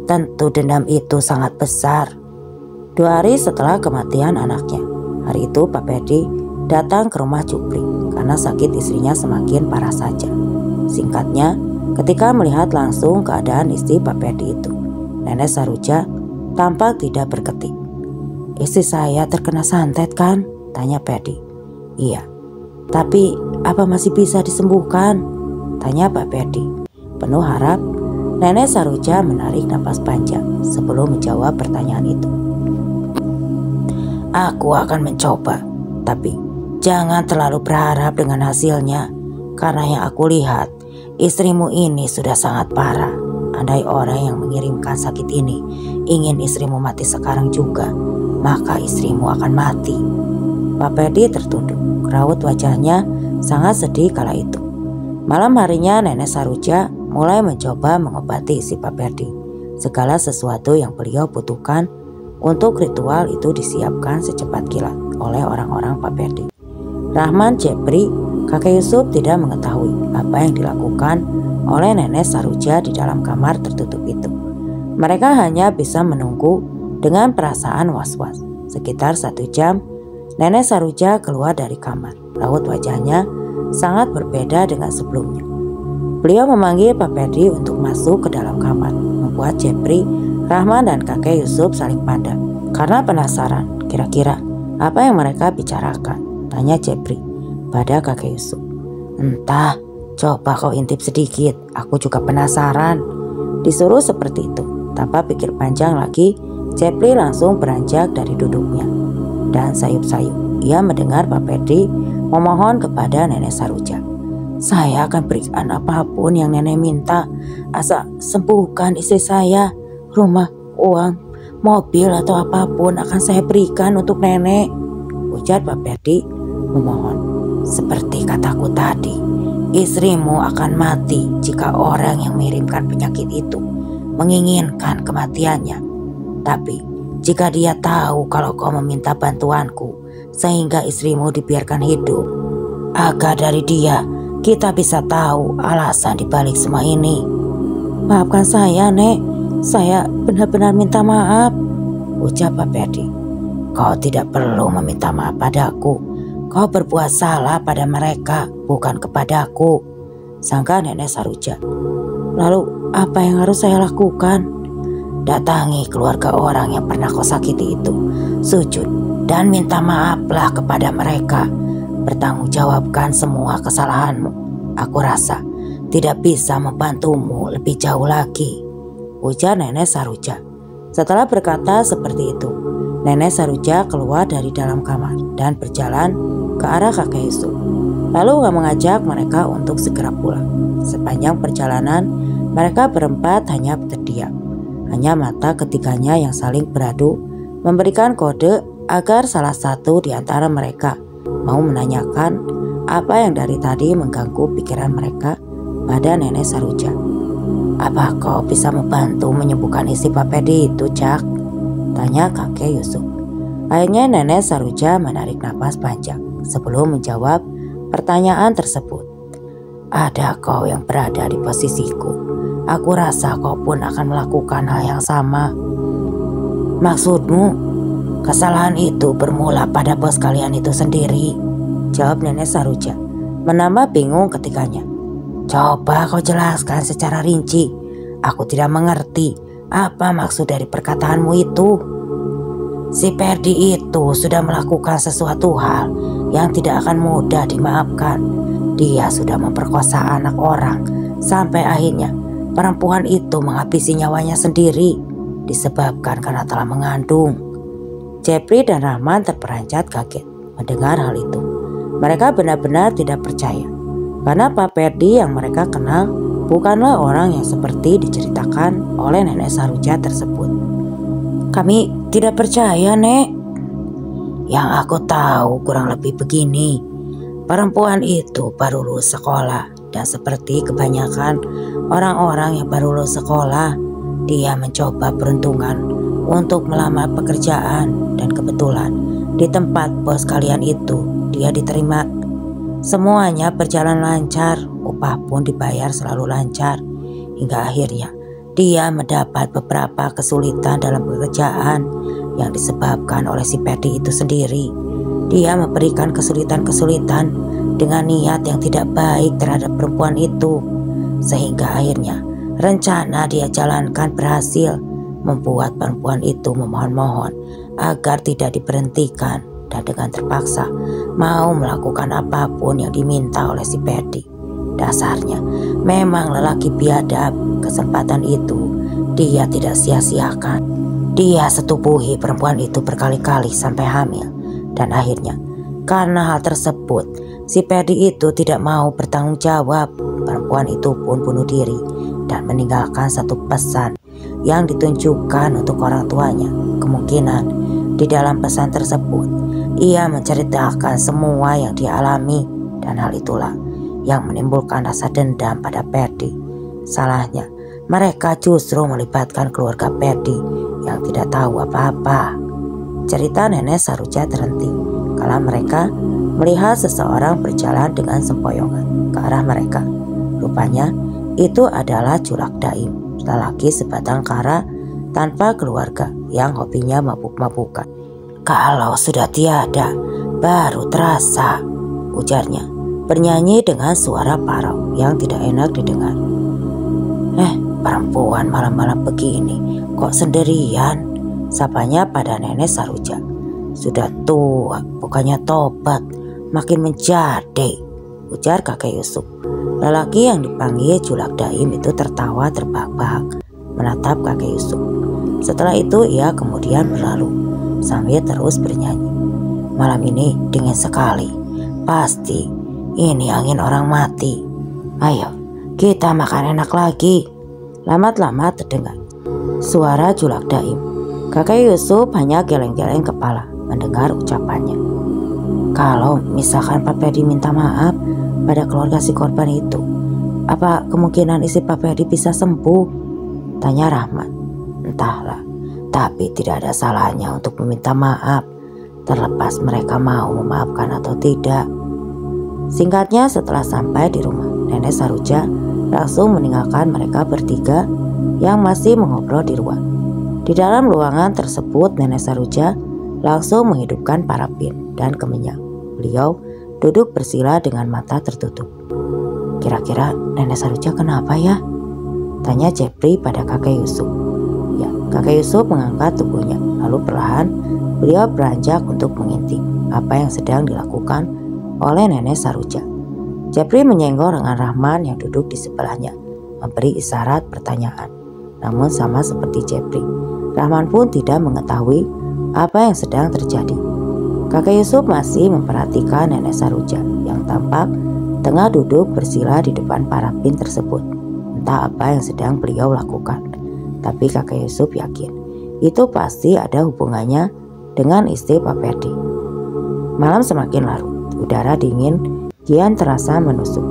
A: tentu dendam itu sangat besar. 2 hari setelah kematian anaknya, hari itu Pak Perdi datang ke rumah Jupri karena sakit istrinya semakin parah saja. Singkatnya, ketika melihat langsung keadaan istri Pak Perdi itu, Nenek Saroja tampak tidak berketik. Istri saya terkena santet kan? Tanya Perdi. Iya, tapi apa masih bisa disembuhkan? Tanya Pak Perdi. Penuh harap, Nenek Saroja menarik napas panjang sebelum menjawab pertanyaan itu. Aku akan mencoba, tapi jangan terlalu berharap dengan hasilnya, karena yang aku lihat istrimu ini sudah sangat parah. Andai orang yang mengirimkan sakit ini ingin istrimu mati sekarang juga, maka istrimu akan mati. Pak Perdi tertunduk, raut wajahnya sangat sedih kala itu. Malam harinya Nenek Saroja mulai mencoba mengobati si Pak Perdi. Segala sesuatu yang beliau butuhkan untuk ritual itu disiapkan secepat kilat oleh orang-orang Pak Perdi. Rahman, Jepri, kakek Yusuf tidak mengetahui apa yang dilakukan oleh Nenek Saroja di dalam kamar tertutup itu. Mereka hanya bisa menunggu dengan perasaan was-was. Sekitar 1 jam, Nenek Saroja keluar dari kamar. Raut wajahnya sangat berbeda dengan sebelumnya. Beliau memanggil Pak Perdi untuk masuk ke dalam kamar, membuat Jepri, Rahman dan kakek Yusuf saling pandang. Karena penasaran, kira-kira apa yang mereka bicarakan? Tanya Jepri pada kakek Yusuf. Entah, coba kau intip sedikit, aku juga penasaran. Disuruh seperti itu, tanpa pikir panjang lagi, Jepri langsung beranjak dari duduknya. Dan sayup-sayup, ia mendengar Pak Perdi memohon kepada Nenek Saroja. Saya akan berikan apapun yang nenek minta, asal sembuhkan istri saya. Rumah, uang, mobil atau apapun akan saya berikan untuk nenek, ujar Pak Perdi memohon. Seperti kataku tadi, istrimu akan mati jika orang yang mengirimkan penyakit itu menginginkan kematiannya. Tapi jika dia tahu kalau kau meminta bantuanku sehingga istrimu dibiarkan hidup, agar dari dia kita bisa tahu alasan dibalik semua ini. Maafkan saya, Nek. Saya benar-benar minta maaf, ucap Pak Perdi. Kau tidak perlu meminta maaf padaku. Kau berbuat salah pada mereka, bukan kepadaku, sangka Nenek Saroja. Lalu apa yang harus saya lakukan? Datangi keluarga orang yang pernah kau sakiti itu, sujud dan minta maaflah kepada mereka. Bertanggungjawabkan semua kesalahanmu. Aku rasa tidak bisa membantumu lebih jauh lagi, ujar Nenek Saroja. Setelah berkata seperti itu, Nenek Saroja keluar dari dalam kamar dan berjalan ke ke arah kakek Yusuf, lalu mengajak mereka untuk segera pulang. Sepanjang perjalanan, mereka berempat hanya terdiam. Hanya mata ketiganya yang saling beradu memberikan kode agar salah satu di antara mereka mau menanyakan apa yang dari tadi mengganggu pikiran mereka pada Nenek Saroja. "Apa kau bisa membantu menyembuhkan isi Pak Pedi itu, Cak?" tanya kakek Yusuf. Akhirnya Nenek Saroja menarik napas panjang sebelum menjawab pertanyaan tersebut. "Ada kau yang berada di posisiku, aku rasa kau pun akan melakukan hal yang sama." "Maksudmu, kesalahan itu bermula pada bos kalian itu sendiri?" jawab Nenek Saroja, menambah bingung ketikanya. "Coba kau jelaskan secara rinci. Aku tidak mengerti apa maksud dari perkataanmu itu." "Si Perdi itu sudah melakukan sesuatu hal yang tidak akan mudah dimaafkan. Dia sudah memperkosa anak orang sampai akhirnya perempuan itu menghabisi nyawanya sendiri disebabkan karena telah mengandung." Jepri dan Rahman terperanjat kaget mendengar hal itu. Mereka benar-benar tidak percaya, karena Pak Perdi yang mereka kenal bukanlah orang yang seperti diceritakan oleh Nenek Saroja tersebut. "Kami tidak percaya, Nek." "Yang aku tahu kurang lebih begini. Perempuan itu baru lulus sekolah, dan seperti kebanyakan orang-orang yang baru lulus sekolah, dia mencoba peruntungan untuk melamar pekerjaan, dan kebetulan di tempat bos kalian itu dia diterima. Semuanya berjalan lancar, upah pun dibayar selalu lancar, hingga akhirnya dia mendapat beberapa kesulitan dalam pekerjaan yang disebabkan oleh si Perdi itu sendiri. Dia memberikan kesulitan-kesulitan dengan niat yang tidak baik terhadap perempuan itu, sehingga akhirnya rencana dia jalankan berhasil, membuat perempuan itu memohon-mohon agar tidak diberhentikan, dan dengan terpaksa mau melakukan apapun yang diminta oleh si Perdi. Dasarnya memang lelaki biadab. Kesempatan itu dia tidak sia-siakan. Dia setubuhi perempuan itu berkali-kali sampai hamil, dan akhirnya karena hal tersebut si Perdi itu tidak mau bertanggung jawab. Perempuan itu pun bunuh diri dan meninggalkan satu pesan yang ditunjukkan untuk orang tuanya. Kemungkinan di dalam pesan tersebut ia menceritakan semua yang dia alami, dan hal itulah yang menimbulkan rasa dendam pada Perdi. Salahnya mereka justru melibatkan keluarga Perdi yang tidak tahu apa-apa. Cerita Nenek Saroja terhenti kala mereka melihat seseorang berjalan dengan sempoyongan ke arah mereka. Rupanya itu adalah Julak Daim, lelaki sebatang kara tanpa keluarga yang hobinya mabuk-mabukan. "Kalau sudah tiada, baru terasa," ujarnya, bernyanyi dengan suara parau yang tidak enak didengar. "Perempuan malam-malam begini kok sendirian?" sapanya pada Nenek Saroja. "Sudah tua, bukannya tobat, makin menjadi," ujar kakek Yusuf. Lelaki yang dipanggil Julak Daim itu tertawa terbahak-bahak menatap kakek Yusuf. Setelah itu ia kemudian berlalu sambil terus bernyanyi. "Malam ini dingin sekali. Pasti ini angin orang mati. Ayo kita makan enak lagi." Lama-lama terdengar suara Julak Daim. Kakek Yusuf hanya geleng-geleng kepala mendengar ucapannya. "Kalau misalkan Pak Perdi minta maaf pada keluarga si korban itu, apa kemungkinan isi Pak Perdi bisa sembuh?" tanya Rahman. "Entahlah, tapi tidak ada salahnya untuk meminta maaf, terlepas mereka mau memaafkan atau tidak." Singkatnya, setelah sampai di rumah, Nenek Saroja langsung meninggalkan mereka bertiga yang masih mengobrol di luar. Di dalam ruangan tersebut, Nenek Saroja langsung menghidupkan parafin dan kemenyan. Beliau duduk bersila dengan mata tertutup. "Kira-kira Nenek Saroja kenapa ya?" tanya Jepri pada kakek Yusuf. Ya, kakek Yusuf mengangkat tubuhnya, lalu perlahan beliau beranjak untuk mengintip apa yang sedang dilakukan oleh Nenek Saroja. Jepri menyenggol lengan Rahman yang duduk di sebelahnya, memberi isyarat pertanyaan. Namun sama seperti Jepri, Rahman pun tidak mengetahui apa yang sedang terjadi. Kakek Yusuf masih memperhatikan Nenek Saroja yang tampak tengah duduk bersila di depan parapin tersebut. Entah apa yang sedang beliau lakukan, tapi kakek Yusuf yakin itu pasti ada hubungannya dengan istri Pak Perdi. Malam semakin larut, udara dingin kian terasa menusuk.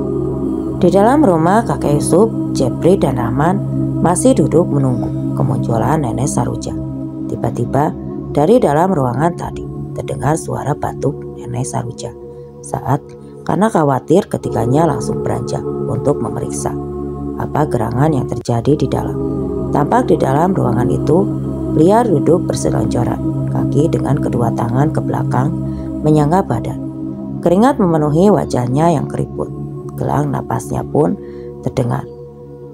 A: Di dalam rumah kakek Yusuf, Jepri dan Rahman masih duduk menunggu kemunculan Nenek Saroja. Tiba-tiba dari dalam ruangan tadi terdengar suara batuk Nenek Saroja. Saat karena khawatir ketiganya langsung beranjak untuk memeriksa apa gerangan yang terjadi di dalam. Tampak di dalam ruangan itu pria duduk berselonjoran kaki dengan kedua tangan ke belakang menyangga badan. Keringat memenuhi wajahnya yang keriput. Gelang napasnya pun terdengar.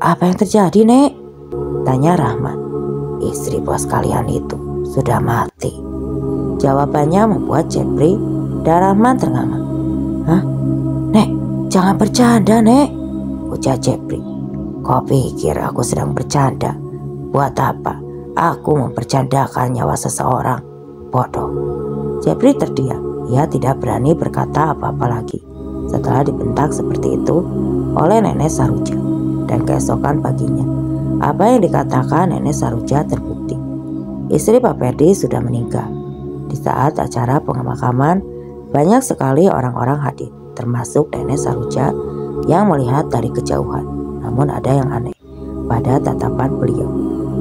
A: "Apa yang terjadi, Nek?" tanya Rahman. "Istri bos kalian itu sudah mati." Jawabannya membuat Jepri dan Rahman ternganga. "Hah? Nek, jangan bercanda, Nek," ujar Jepri. "Kau pikir aku sedang bercanda? Buat apa aku mempercandakan nyawa seseorang? Bodoh." Jepri terdiam. Ia tidak berani berkata apa-apa lagi setelah dibentak seperti itu oleh Nenek Saroja. Dan keesokan paginya, apa yang dikatakan Nenek Saroja terbukti. Istri Pak Perdi sudah meninggal. Di saat acara pemakaman, banyak sekali orang-orang hadir, termasuk Nenek Saroja yang melihat dari kejauhan. Namun ada yang aneh pada tatapan beliau.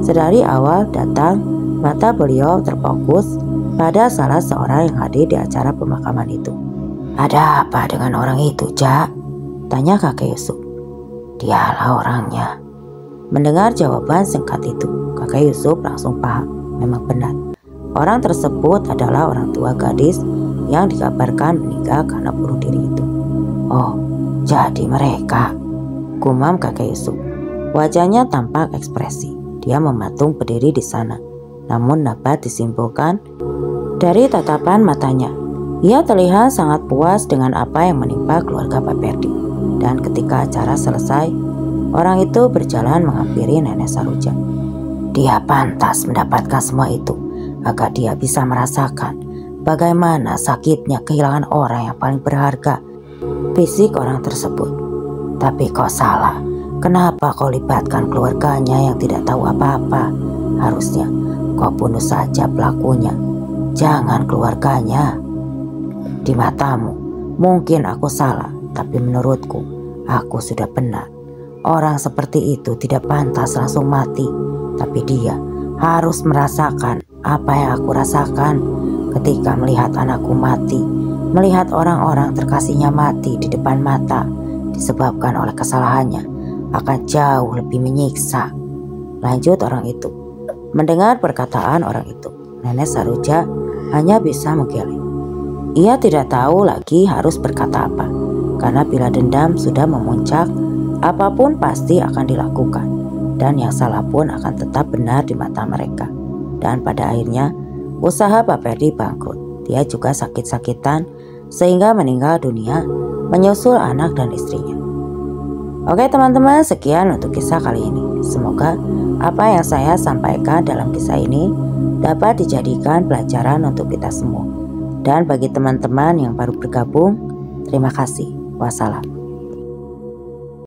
A: Sedari awal datang, mata beliau terfokus pada salah seorang yang hadir di acara pemakaman itu. "Ada apa dengan orang itu, Jak?" tanya kakek Yusuf. "Dialah orangnya." Mendengar jawaban singkat itu, kakek Yusuf langsung paham. Memang benar, orang tersebut adalah orang tua gadis yang dikabarkan meninggal karena bunuh diri itu. "Oh, jadi mereka," gumam kakek Yusuf. Wajahnya tampak ekspresi. Dia mematung berdiri di sana, namun dapat disimpulkan dari tatapan matanya. Ia terlihat sangat puas dengan apa yang menimpa keluarga Pak Perdi. Dan ketika acara selesai, orang itu berjalan menghampiri Nenek Saroja. Dia pantas mendapatkan semua itu agar dia bisa merasakan bagaimana sakitnya kehilangan orang yang paling berharga, fisik orang tersebut. Tapi kau salah. Kenapa kau libatkan keluarganya yang tidak tahu apa-apa? Harusnya kau bunuh saja pelakunya, jangan keluarganya. Di matamu mungkin aku salah, tapi menurutku aku sudah benar. Orang seperti itu tidak pantas langsung mati, tapi dia harus merasakan apa yang aku rasakan ketika melihat anakku mati, melihat orang-orang terkasihnya mati di depan mata disebabkan oleh kesalahannya akan jauh lebih menyiksa. Lanjut orang itu. Mendengar perkataan orang itu, Nenek Saroja hanya bisa menggeleng. Ia tidak tahu lagi harus berkata apa, karena bila dendam sudah memuncak, apapun pasti akan dilakukan, dan yang salah pun akan tetap benar di mata mereka. Dan pada akhirnya, usaha Pak Perdi bangkrut. Dia juga sakit-sakitan sehingga meninggal dunia, menyusul anak dan istrinya. Oke teman-teman, sekian untuk kisah kali ini. Semoga apa yang saya sampaikan dalam kisah ini dapat dijadikan pelajaran untuk kita semua. Dan bagi teman-teman yang baru bergabung, terima kasih. Wassalam.